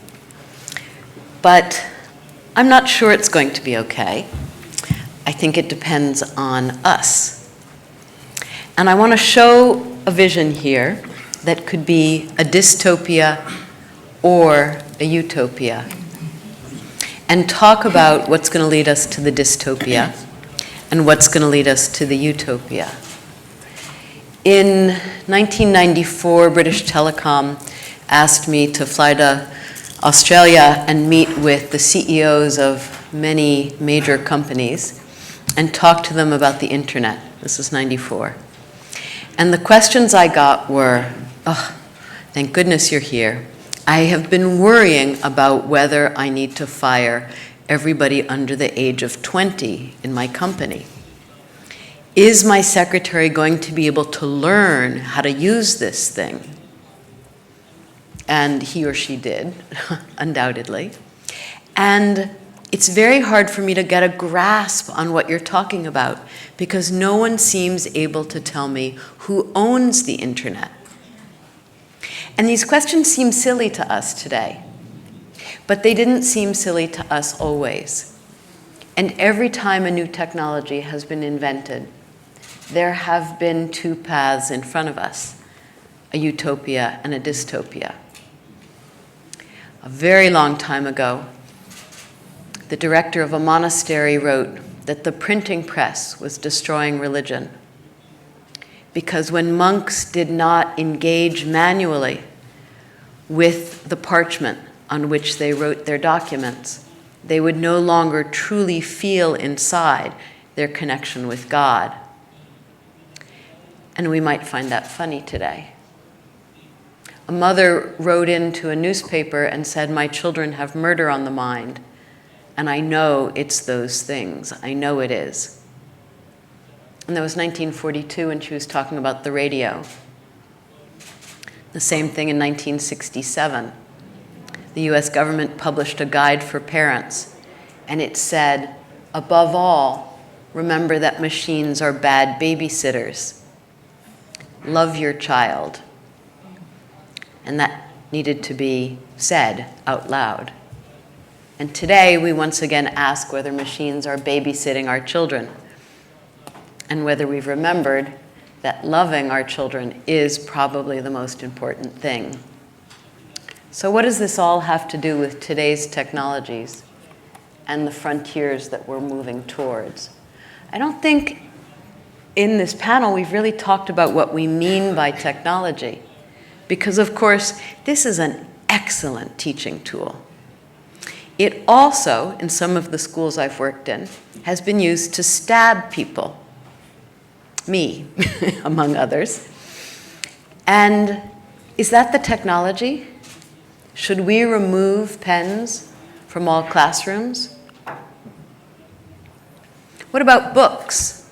But I'm not sure it's going to be okay. I think it depends on us. And I want to show a vision here that could be a dystopia or a utopia, and talk about what's going to lead us to the dystopia and what's going to lead us to the utopia. In 1994, British Telecom asked me to fly to Australia and meet with the CEOs of many major companies and talk to them about the internet. This was 94. And the questions I got were, thank goodness you're here. I have been worrying about whether I need to fire everybody under the age of 20 in my company. Is my secretary going to be able to learn how to use this thing? And he or she did, undoubtedly. And it's very hard for me to get a grasp on what you're talking about, because no one seems able to tell me who owns the internet. And these questions seem silly to us today, but they didn't seem silly to us always. And every time a new technology has been invented, there have been two paths in front of us, a utopia and a dystopia. A very long time ago, the director of a monastery wrote that the printing press was destroying religion, because when monks did not engage manually with the parchment on which they wrote their documents, they would no longer truly feel inside their connection with God. And we might find that funny today. A mother wrote into a newspaper and said, my children have murder on the mind, and I know it's those things. I know it is. And that was 1942 when she was talking about the radio. The same thing in 1967. The US government published a guide for parents, and it said, above all, remember that machines are bad babysitters. Love your child. And that needed to be said out loud. And today we once again ask whether machines are babysitting our children, and whether we've remembered that loving our children is probably the most important thing. So what does this all have to do with today's technologies and the frontiers that we're moving towards? I don't think in this panel we've really talked about what we mean by technology, because of course this is an excellent teaching tool. It also, in some of the schools I've worked in, has been used to stab people. Me, among others. And is that the technology? Should we remove pens from all classrooms? What about books?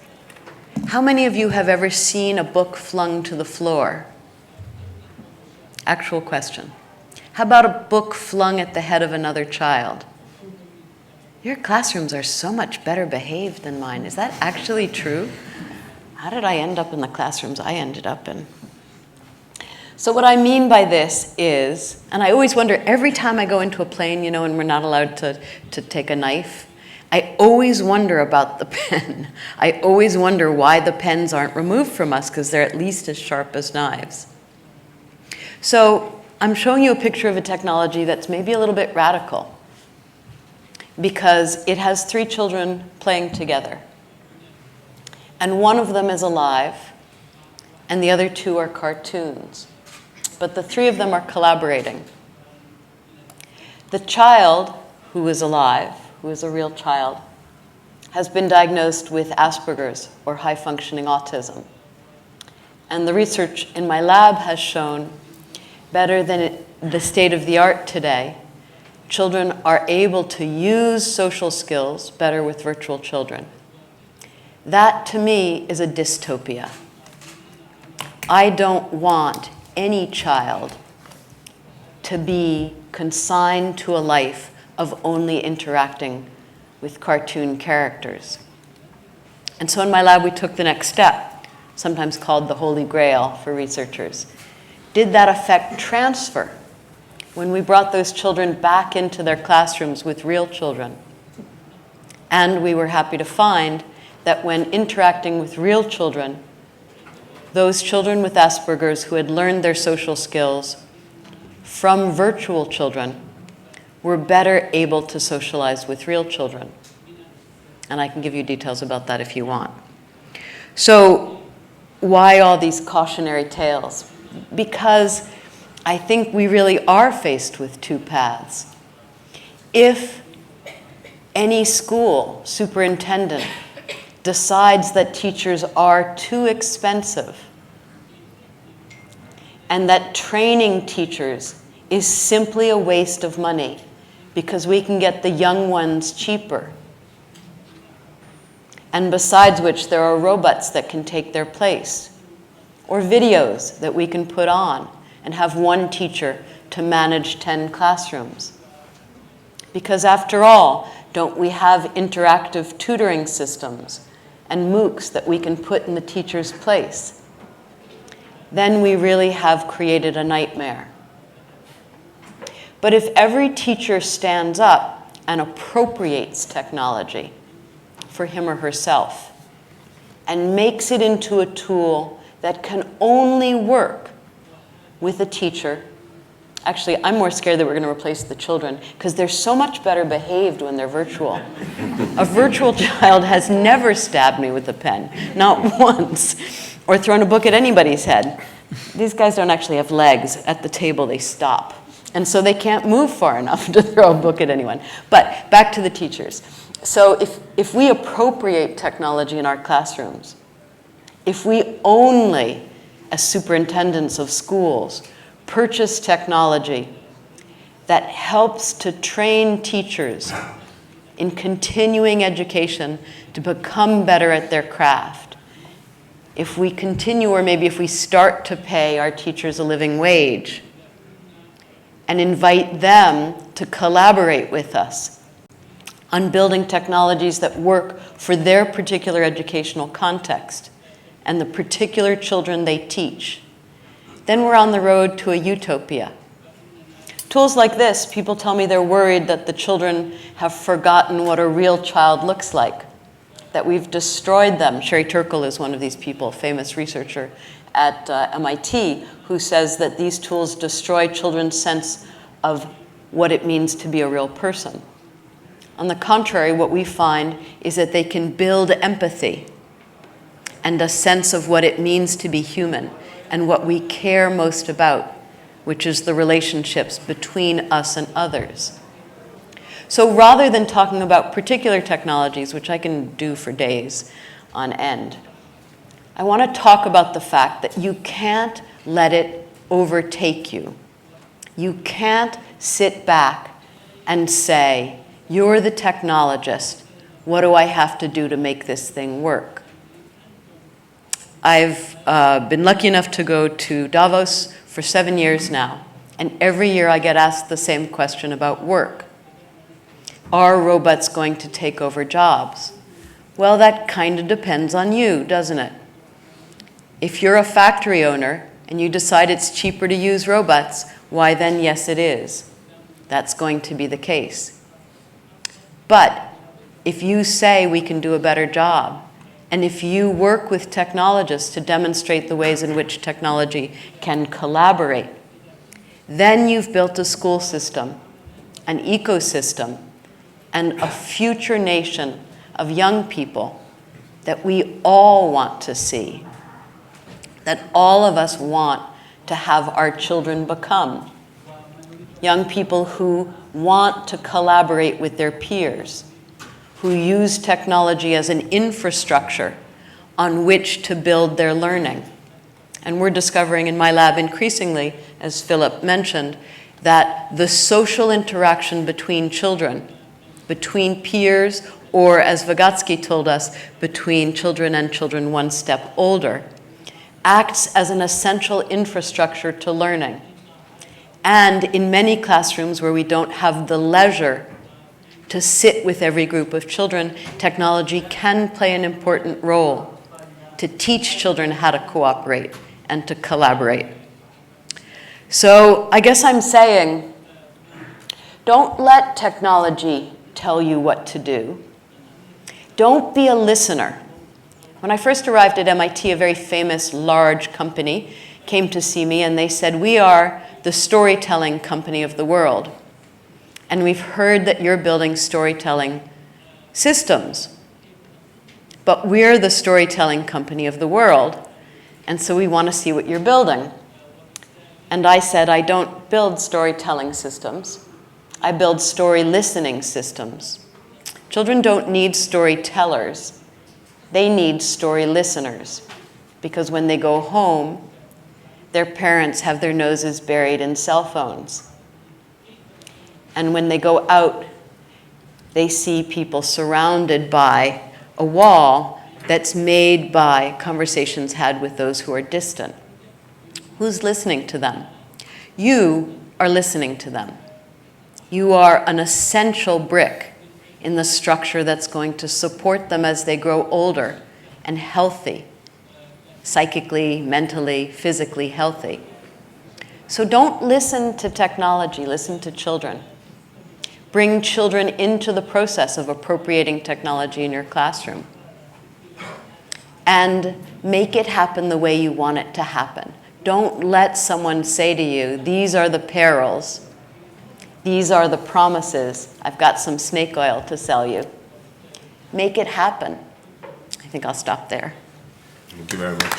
How many of you have ever seen a book flung to the floor? Actual question. How about a book flung at the head of another child? Your classrooms are so much better behaved than mine. Is that actually true? How did I end up in the classrooms I ended up in? So what I mean by this is, and I always wonder, every time I go into a plane, you know, and we're not allowed to take a knife, I always wonder about the pen. I always wonder why the pens aren't removed from us, because they're at least as sharp as knives. So I'm showing you a picture of a technology that's maybe a little bit radical, because it has 3 children playing together. And one of them is alive, and the other 2 are cartoons. But the 3 of them are collaborating. The child who is alive, who is a real child, has been diagnosed with Asperger's, or high-functioning autism. And the research in my lab has shown, better than the state of the art today, children are able to use social skills better with virtual children. That, to me, is a dystopia. I don't want any child to be consigned to a life of only interacting with cartoon characters. And so in my lab, we took the next step, sometimes called the Holy Grail for researchers. Did that affect transfer when we brought those children back into their classrooms with real children? And we were happy to find that when interacting with real children, those children with Asperger's who had learned their social skills from virtual children were better able to socialize with real children. And I can give you details about that if you want. So why all these cautionary tales? Because I think we really are faced with 2 paths. If any school superintendent decides that teachers are too expensive and that training teachers is simply a waste of money because we can get the young ones cheaper, and besides which there are robots that can take their place, or videos that we can put on and have one teacher to manage 10 classrooms. Because after all, don't we have interactive tutoring systems and MOOCs that we can put in the teacher's place? Then we really have created a nightmare. But if every teacher stands up and appropriates technology for him or herself and makes it into a tool that can only work with a teacher. Actually, I'm more scared that we're going to replace the children because they're so much better behaved when they're virtual. A virtual child has never stabbed me with a pen, not once, or thrown a book at anybody's head. These guys don't actually have legs. At the table, they stop. And so they can't move far enough to throw a book at anyone. But back to the teachers. So if we appropriate technology in our classrooms, if we only, as superintendents of schools, purchase technology that helps to train teachers in continuing education to become better at their craft if we continue, or maybe if we start to pay our teachers a living wage and invite them to collaborate with us on building technologies that work for their particular educational context and the particular children they teach, then we're on the road to a utopia. Tools like this, people tell me they're worried that the children have forgotten what a real child looks like, that we've destroyed them. Sherry Turkle is one of these people, a famous researcher at MIT, who says that these tools destroy children's sense of what it means to be a real person. On the contrary, what we find is that they can build empathy and a sense of what it means to be human and what we care most about, which is the relationships between us and others. So rather than talking about particular technologies, which I can do for days on end, I want to talk about the fact that you can't let it overtake you. You can't sit back and say, you're the technologist, what do I have to do to make this thing work? I've been lucky enough to go to Davos for 7 years now, and every year I get asked the same question about work. Are robots going to take over jobs? Well, that kind of depends on you, doesn't it? If you're a factory owner and you decide it's cheaper to use robots, why then, yes, it is. That's going to be the case. But if you say we can do a better job, and if you work with technologists to demonstrate the ways in which technology can collaborate, then you've built a school system, an ecosystem, and a future nation of young people that we all want to see, that all of us want to have our children become. Young people who want to collaborate with their peers, who use technology as an infrastructure on which to build their learning. And we're discovering in my lab increasingly, as Philipp mentioned, that the social interaction between children, between peers, or as Vygotsky told us, between children and children one step older, acts as an essential infrastructure to learning. And in many classrooms where we don't have the leisure to sit with every group of children, technology can play an important role to teach children how to cooperate and to collaborate. So I guess I'm saying, don't let technology tell you what to do. Don't be a listener. When I first arrived at MIT, a very famous large company came to see me and they said, we are the storytelling company of the world. And we've heard that you're building storytelling systems. But we're the storytelling company of the world, and so we want to see what you're building. And I said, I don't build storytelling systems. I build story listening systems. Children don't need storytellers. They need story listeners. Because when they go home, their parents have their noses buried in cell phones. And when they go out, they see people surrounded by a wall that's made by conversations had with those who are distant. Who's listening to them? You are listening to them. You are an essential brick in the structure that's going to support them as they grow older and healthy, psychically, mentally, physically healthy. So don't listen to technology, listen to children. Bring children into the process of appropriating technology in your classroom. And make it happen the way you want it to happen. Don't let someone say to you, these are the perils, these are the promises, I've got some snake oil to sell you. Make it happen. I think I'll stop there. Thank you very much.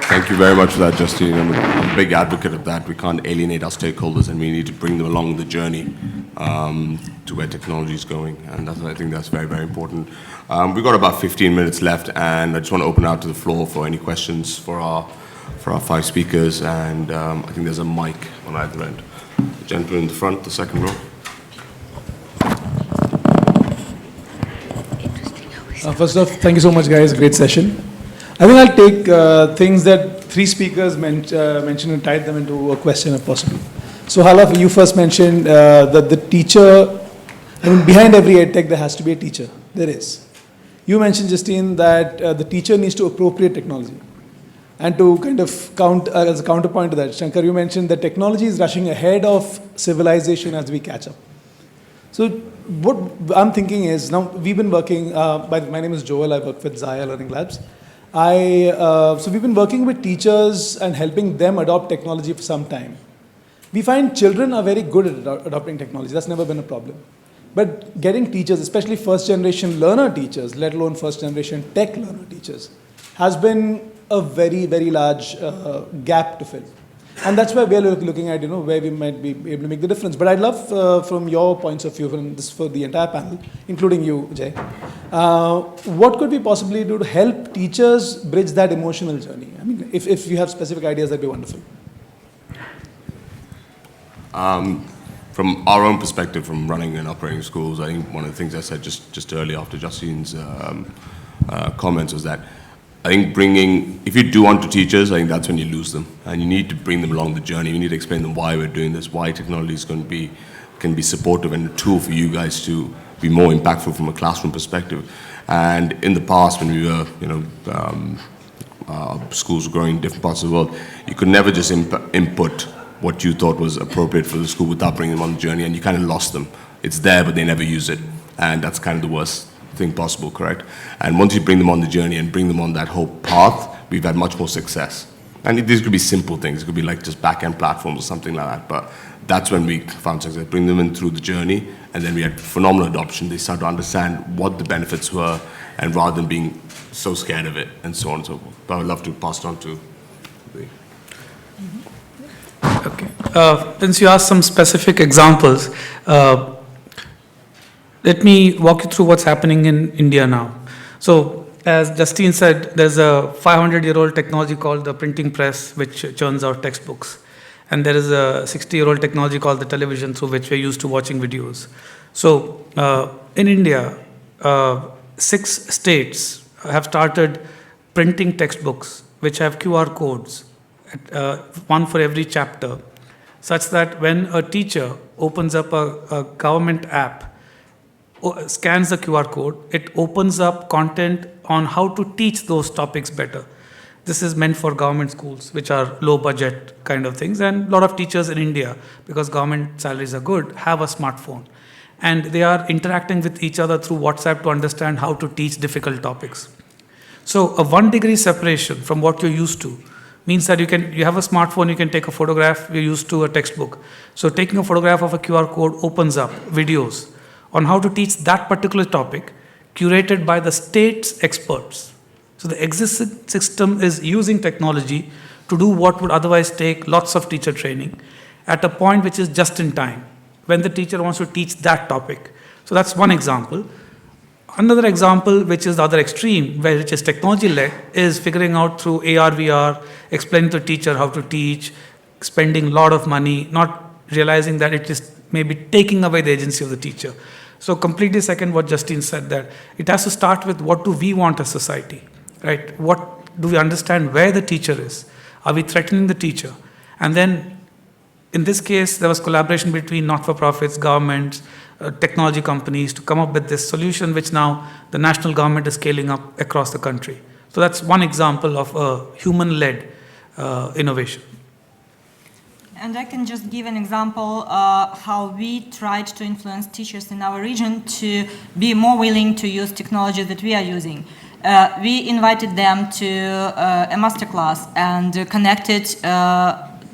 Thank you very much for that, Justine. I'm a big advocate of that. We can't alienate our stakeholders, and we need to bring them along the journey to where technology is going, and I think that's very, very important. We've got about 15 minutes left, and I just want to open out to the floor for any questions for our 5 speakers, and I think there's a mic on either end. The gentleman in the front, the second row. First off, thank you so much, guys. Great session. I think I'll take things that three speakers mentioned and tie them into a question if possible. So, Hala, you first mentioned that the teacher, behind every EdTech there has to be a teacher. There is. You mentioned, Justine, that the teacher needs to appropriate technology. And to kind of as a counterpoint to that, Shankar, you mentioned that technology is rushing ahead of civilization as we catch up. So what I'm thinking is, now we've been working, my name is Joel, I work with Zaya Learning Labs. So we've been working with teachers and helping them adopt technology for some time. We find children are very good at adopting technology. That's never been a problem. But getting teachers, especially first generation learner teachers, let alone first generation tech learner teachers, has been a very, very large gap to fill. And that's why we're looking at, where we might be able to make the difference. But I'd love, from your points of view, from this for the entire panel, including you, Jay, what could we possibly do to help teachers bridge that emotional journey? I mean, if you have specific ideas, that'd be wonderful. From our own perspective, from running and operating schools, I think one of the things I said just earlier after Justine's comments was that I think if you do onto teachers, I think that's when you lose them. And you need to bring them along the journey. You need to explain them why we're doing this, why technology is can be supportive and a tool for you guys to be more impactful from a classroom perspective. And in the past, when we were, schools were growing in different parts of the world, you could never just input what you thought was appropriate for the school without bringing them on the journey, and you kind of lost them. It's there, but they never use it. And that's kind of the worst thing possible, correct? And once you bring them on the journey and bring them on that whole path, we've had much more success. And these could be simple things. It could be like just back-end platforms or something like that. But that's when we found success. Bring them in through the journey, and then we had phenomenal adoption. They started to understand what the benefits were, and rather than being so scared of it, and so on and so forth. But I would love to pass it on to the... Okay. Since you asked some specific examples, let me walk you through what's happening in India now. So, as Justine said, there's a 500-year-old technology called the printing press, which churns out textbooks. And there is a 60-year-old technology called the television, through which we're used to watching videos. So, in India, 6 states have started printing textbooks, which have QR codes, one for every chapter, such that when a teacher opens up a government app, scans the QR code, it opens up content on how to teach those topics better. This is meant for government schools, which are low budget kind of things. And a lot of teachers in India, because government salaries are good, have a smartphone. And they are interacting with each other through WhatsApp to understand how to teach difficult topics. So a 1-degree separation from what you're used to means that you have a smartphone, you can take a photograph, you're used to a textbook. So taking a photograph of a QR code opens up videos on how to teach that particular topic, curated by the state's experts. So the existing system is using technology to do what would otherwise take lots of teacher training at a point which is just in time, when the teacher wants to teach that topic. So that's one example. Another example, which is the other extreme, which is technology-led, is figuring out through AR, VR, explaining to the teacher how to teach, spending a lot of money, not realizing that it is maybe taking away the agency of the teacher. So completely second what Justine said, that it has to start with what do we want as society, right? What do we understand where the teacher is? Are we threatening the teacher? And then, in this case, there was collaboration between not-for-profits, governments, technology companies to come up with this solution, which now the national government is scaling up across the country. So that's one example of a human-led innovation. And I can just give an example how we tried to influence teachers in our region to be more willing to use technology that we are using. We invited them to a masterclass and connected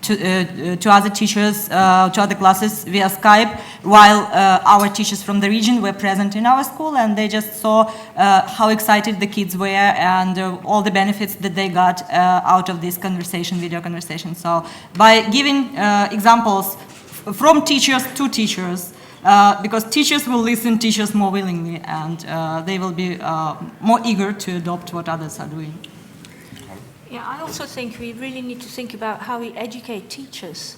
to other teachers, to other classes via Skype, while our teachers from the region were present in our school, and they just saw how excited the kids were and all the benefits that they got out of this conversation, video conversation. So by giving examples from teachers to teachers, because teachers will listen to teachers more willingly, and they will be more eager to adopt what others are doing. Yeah, I also think we really need to think about how we educate teachers,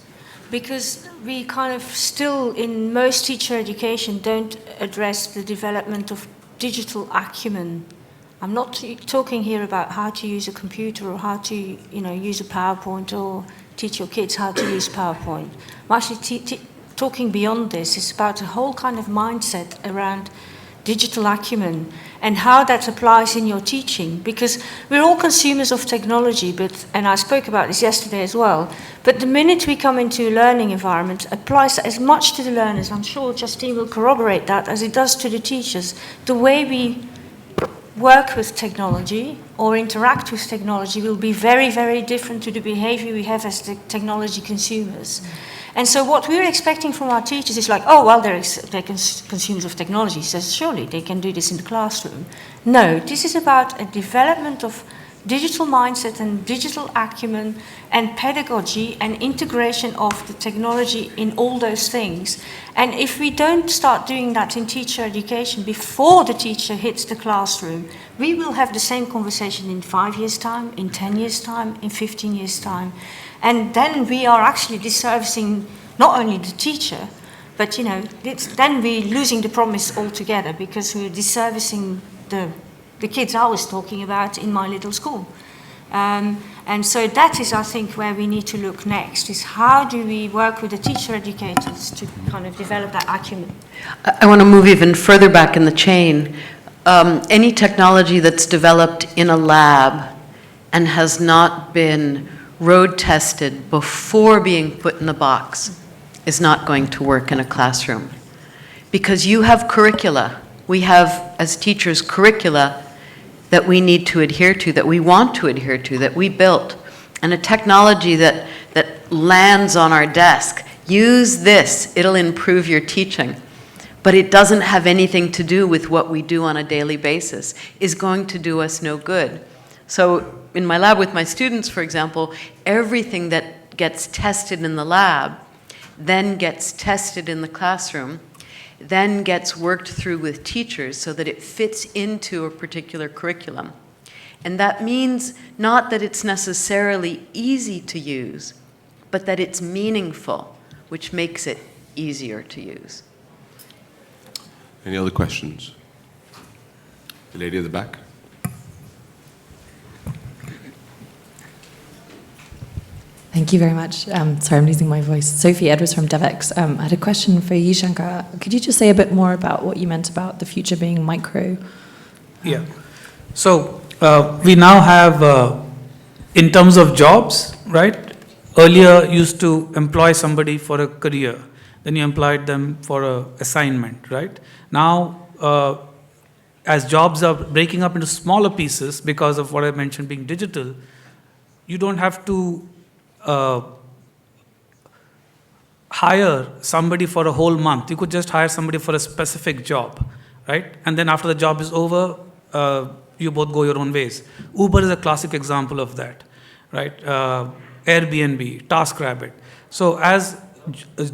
because we kind of still, in most teacher education, don't address the development of digital acumen I'm not talking here about how to use a computer or how to, use a PowerPoint or teach your kids how to use PowerPoint. I'm actually talking beyond this. It's about a whole kind of mindset around digital acumen and how that applies in your teaching, because we're all consumers of technology, and I spoke about this yesterday as well, but the minute we come into a learning environment, it applies as much to the learners, I'm sure Justine will corroborate that, as it does to the teachers. The way we work with technology or interact with technology will be very, very different to the behavior we have as the technology consumers. And so what we're expecting from our teachers is like, oh, well, they're consumers of technology, so surely they can do this in the classroom. No, this is about a development of digital mindset and digital acumen and pedagogy and integration of the technology in all those things. And if we don't start doing that in teacher education before the teacher hits the classroom, we will have the same conversation in 5 years' time, in 10 years' time, in 15 years' time. And then we are actually disservicing not only the teacher, but then we're losing the promise altogether, because we're disservicing the kids I was talking about in my little school. And so that is, I think, where we need to look next, is how do we work with the teacher educators to kind of develop that acumen. I want to move even further back in the chain. Any technology that's developed in a lab and has not been road tested before being put in the box is not going to work in a classroom. Because you have curricula. We have, as teachers, curricula that we need to adhere to, that we want to adhere to, that we built, and a technology that lands on our desk. Use this, it'll improve your teaching. But it doesn't have anything to do with what we do on a daily basis, is going to do us no good. So in my lab with my students, for example, everything that gets tested in the lab then gets tested in the classroom, then gets worked through with teachers so that it fits into a particular curriculum. And that means not that it's necessarily easy to use, but that it's meaningful, which makes it easier to use. Any other questions? The lady at the back. Thank you very much. Sorry, I'm losing my voice. Sophie Edwards from DevX. I had a question for you, Shankar. Could you just say a bit more about what you meant about the future being micro? Yeah. So we now have, in terms of jobs, right? Earlier used to employ somebody for a career. Then you employed them for an assignment, right? Now, as jobs are breaking up into smaller pieces because of what I mentioned being digital, you don't have to hire somebody for a whole month. You could just hire somebody for a specific job, right? And then after the job is over, you both go your own ways. Uber is a classic example of that, right? Airbnb, TaskRabbit. So as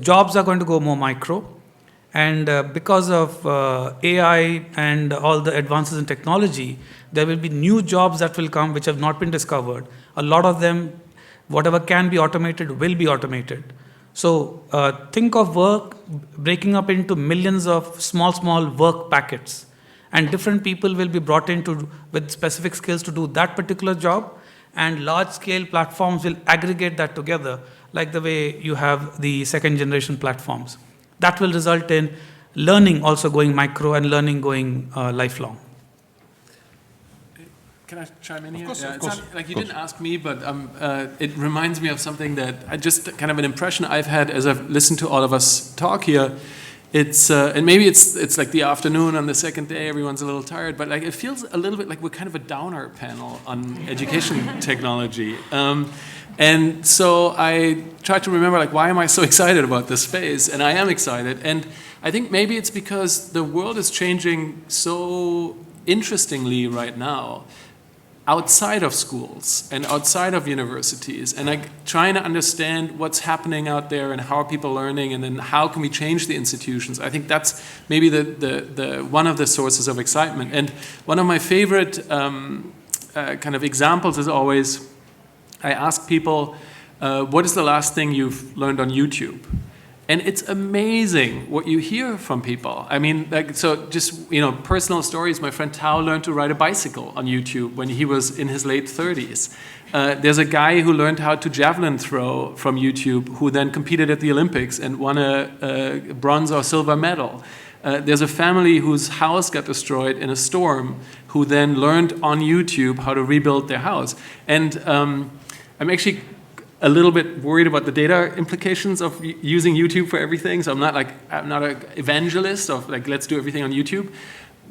jobs are going to go more micro, and because of AI and all the advances in technology, there will be new jobs that will come which have not been discovered. A lot of them, whatever can be automated will be automated. So think of work breaking up into millions of small work packets, and different people will be brought in with specific skills to do that particular job, and large-scale platforms will aggregate that together, like the way you have the second-generation platforms. That will result in learning also going micro and learning going lifelong. Can I chime in here? Of course, yeah, of course. Not, like you didn't ask me, but it reminds me of something that I just kind of an impression I've had as I've listened to all of us talk here. It's and maybe it's like the afternoon on the second day, everyone's a little tired, but like it feels a little bit like we're kind of a downer panel on education technology. And so I try to remember, like, why am I so excited about this space? And I am excited. And I think maybe it's because the world is changing so interestingly right now, outside of schools and outside of universities, and like trying to understand what's happening out there and how are people learning, and then how can we change the institutions. I think that's maybe the one of the sources of excitement. And one of my favorite kind of examples is always, I ask people, what is the last thing you've learned on YouTube? And it's amazing what you hear from people. I mean, like, so just, personal stories. My friend Tao learned to ride a bicycle on YouTube when he was in his late 30s. There's a guy who learned how to javelin throw from YouTube, who then competed at the Olympics and won a bronze or silver medal. There's a family whose house got destroyed in a storm, who then learned on YouTube how to rebuild their house. And I'm actually a little bit worried about the data implications of using YouTube for everything. So I'm not an evangelist of like, let's do everything on YouTube.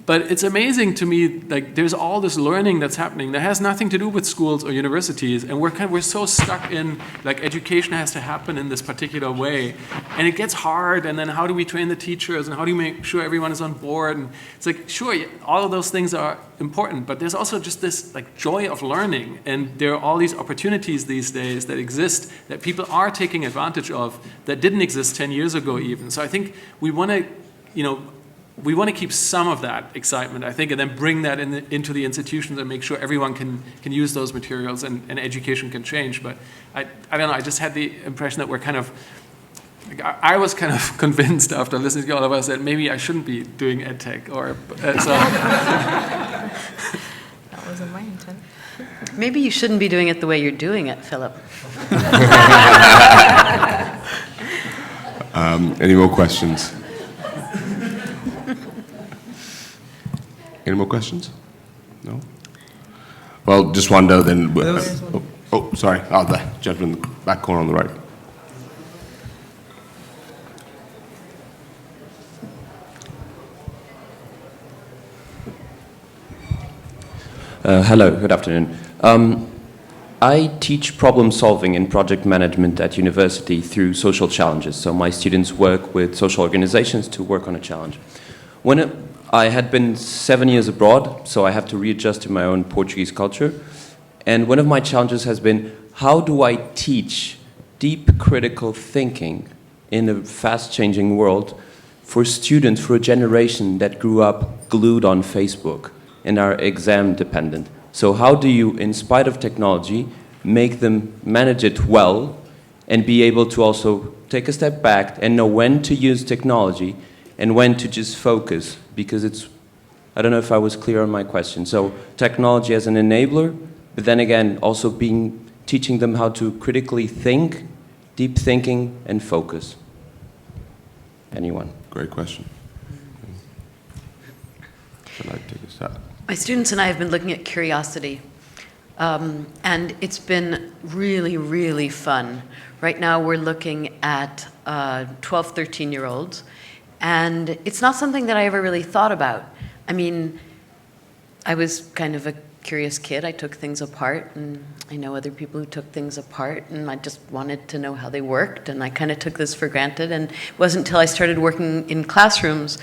But it's amazing to me, like there's all this learning that's happening that has nothing to do with schools or universities, and we're so stuck in like education has to happen in this particular way, and it gets hard. And then how do we train the teachers, and how do you make sure everyone is on board? And it's like, sure, all of those things are important, but there's also just this like joy of learning, and there are all these opportunities these days that exist that people are taking advantage of that didn't exist 10 years ago even. So I think we want to, we want to keep some of that excitement, I think, and then bring that into the institutions and make sure everyone can use those materials and education can change. But I don't know, I just had the impression that we're kind of, I was kind of convinced after listening to all of us that maybe I shouldn't be doing EdTech so. That wasn't my intent. Maybe you shouldn't be doing it the way you're doing it, Philipp. Any more questions? Any more questions? No? Well, just wonder then. Sorry. The gentleman in the back corner on the right. Hello, good afternoon. I teach problem solving and project management at university through social challenges. So my students work with social organizations to work on a challenge. I had been 7 years abroad, so I have to readjust to my own Portuguese culture. And one of my challenges has been, how do I teach deep critical thinking in a fast-changing world for students, for a generation that grew up glued on Facebook and are exam-dependent? So how do you, in spite of technology, make them manage it well and be able to also take a step back and know when to use technology and when to just focus? Because I don't know if I was clear on my question. So technology as an enabler, but then again, also teaching them how to critically think, deep thinking, and focus. Anyone? Great question. Should I take a shot? My students and I have been looking at curiosity, and it's been really, really fun. Right now we're looking at 12, 13-year-olds, and it's not something that I ever really thought about. I mean, I was kind of a curious kid. I took things apart, and I know other people who took things apart, and I just wanted to know how they worked, and I kind of took this for granted. And it wasn't until I started working in classrooms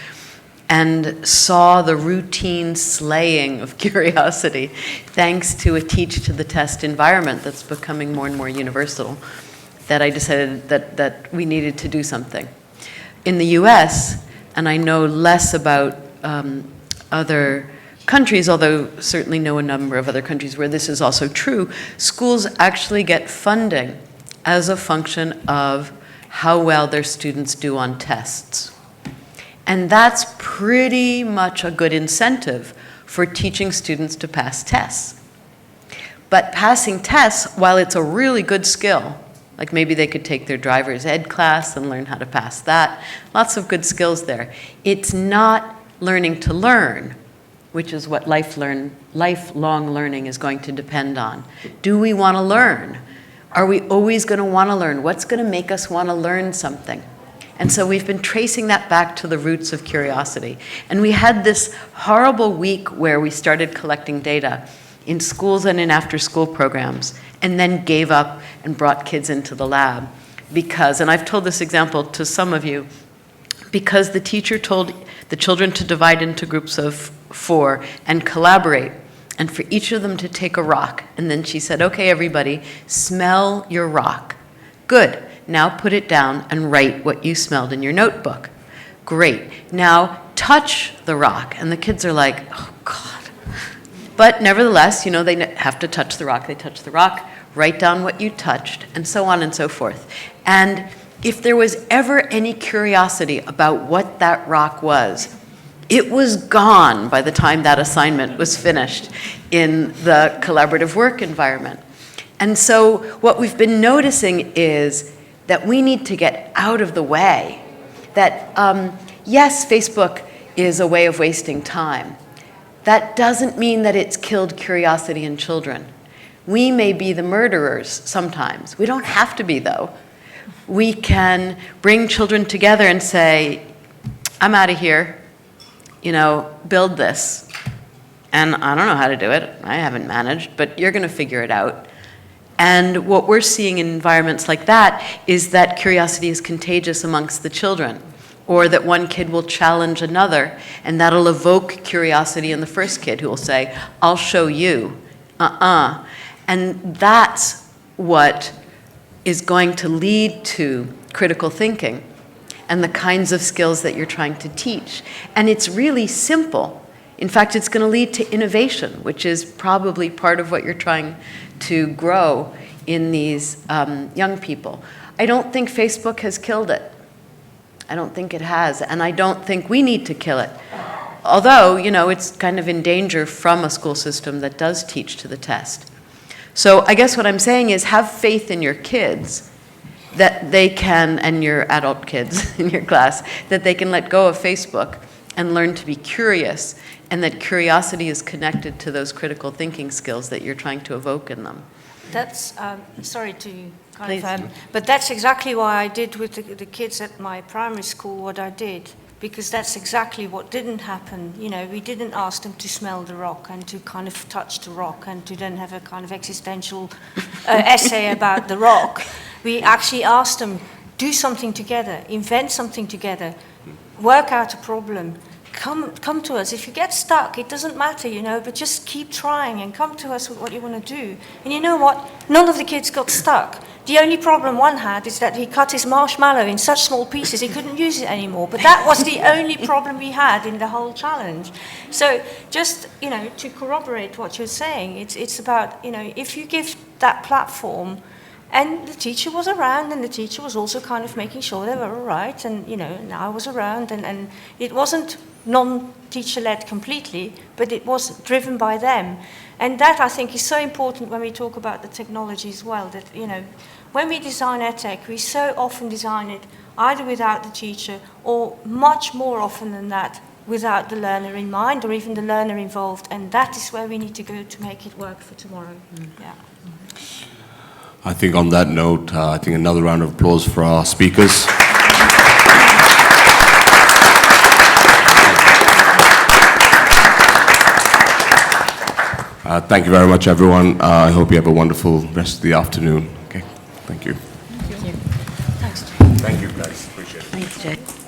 and saw the routine slaying of curiosity, thanks to a teach-to-the-test environment that's becoming more and more universal, that I decided that we needed to do something. In the US, and I know less about other countries, although certainly know a number of other countries where this is also true, schools actually get funding as a function of how well their students do on tests. And that's pretty much a good incentive for teaching students to pass tests. But passing tests, while it's a really good skill, like maybe they could take their driver's ed class and learn how to pass that, lots of good skills there. It's not learning to learn, which is what lifelong learning is going to depend on. Do we want to learn? Are we always going to want to learn? What's going to make us want to learn something? And so we've been tracing that back to the roots of curiosity. And we had this horrible week where we started collecting data in schools and in after-school programs, and then gave up and brought kids into the lab. Because, and I've told this example to some of you, because the teacher told the children to divide into groups of 4 and collaborate, and for each of them to take a rock. And then she said, okay, everybody, smell your rock. Good. Now put it down and write what you smelled in your notebook. Great. Now touch the rock. And the kids are like, oh, God. But nevertheless, you know, they have to touch the rock. They touch the rock, write down what you touched, and so on and so forth. And if there was ever any curiosity about what that rock was, it was gone by the time that assignment was finished in the collaborative work environment. And so what we've been noticing is that we need to get out of the way. That, yes, Facebook is a way of wasting time. That doesn't mean that it's killed curiosity in children. We may be the murderers sometimes. We don't have to be, though. We can bring children together and say, I'm out of here, build this. And I don't know how to do it. I haven't managed, but you're going to figure it out. And what we're seeing in environments like that is that curiosity is contagious amongst the children, or that one kid will challenge another, and that'll evoke curiosity in the first kid who will say, I'll show you. And that's what is going to lead to critical thinking and the kinds of skills that you're trying to teach. And it's really simple. In fact, it's going to lead to innovation, which is probably part of what you're trying to grow in these young people. I don't think Facebook has killed it. I don't think it has, and I don't think we need to kill it. Although, it's kind of in danger from a school system that does teach to the test. So I guess what I'm saying is have faith in your kids that they can, and your adult kids in your class, that they can let go of Facebook and learn to be curious, and that curiosity is connected to those critical thinking skills that you're trying to evoke in them. That's, sorry to kind of, but that's exactly why I did with the kids at my primary school what I did, because that's exactly what didn't happen. We didn't ask them to smell the rock and to kind of touch the rock and to then have a kind of existential essay about the rock. We actually asked them, do something together, invent something together, work out a problem. Come to us. If you get stuck, it doesn't matter, but just keep trying and come to us with what you want to do. And you know what? None of the kids got stuck. The only problem one had is that he cut his marshmallow in such small pieces he couldn't use it anymore. But that was the only problem we had in the whole challenge. So just, to corroborate what you're saying, it's about, if you give that platform, and the teacher was around, and the teacher was also kind of making sure they were all right, and, and I was around, and it wasn't non-teacher-led completely, but it was driven by them. And that, I think, is so important when we talk about the technology as well, that, when we design EdTech, we so often design it either without the teacher, or much more often than that, without the learner in mind, or even the learner involved, and that is where we need to go to make it work for tomorrow. Yeah. I think on that note, I think another round of applause for our speakers. Thank you very much, everyone. I hope you have a wonderful rest of the afternoon. Okay, thank you. Thank you. Thanks. Thank you, guys. Appreciate it. Thanks, Jay.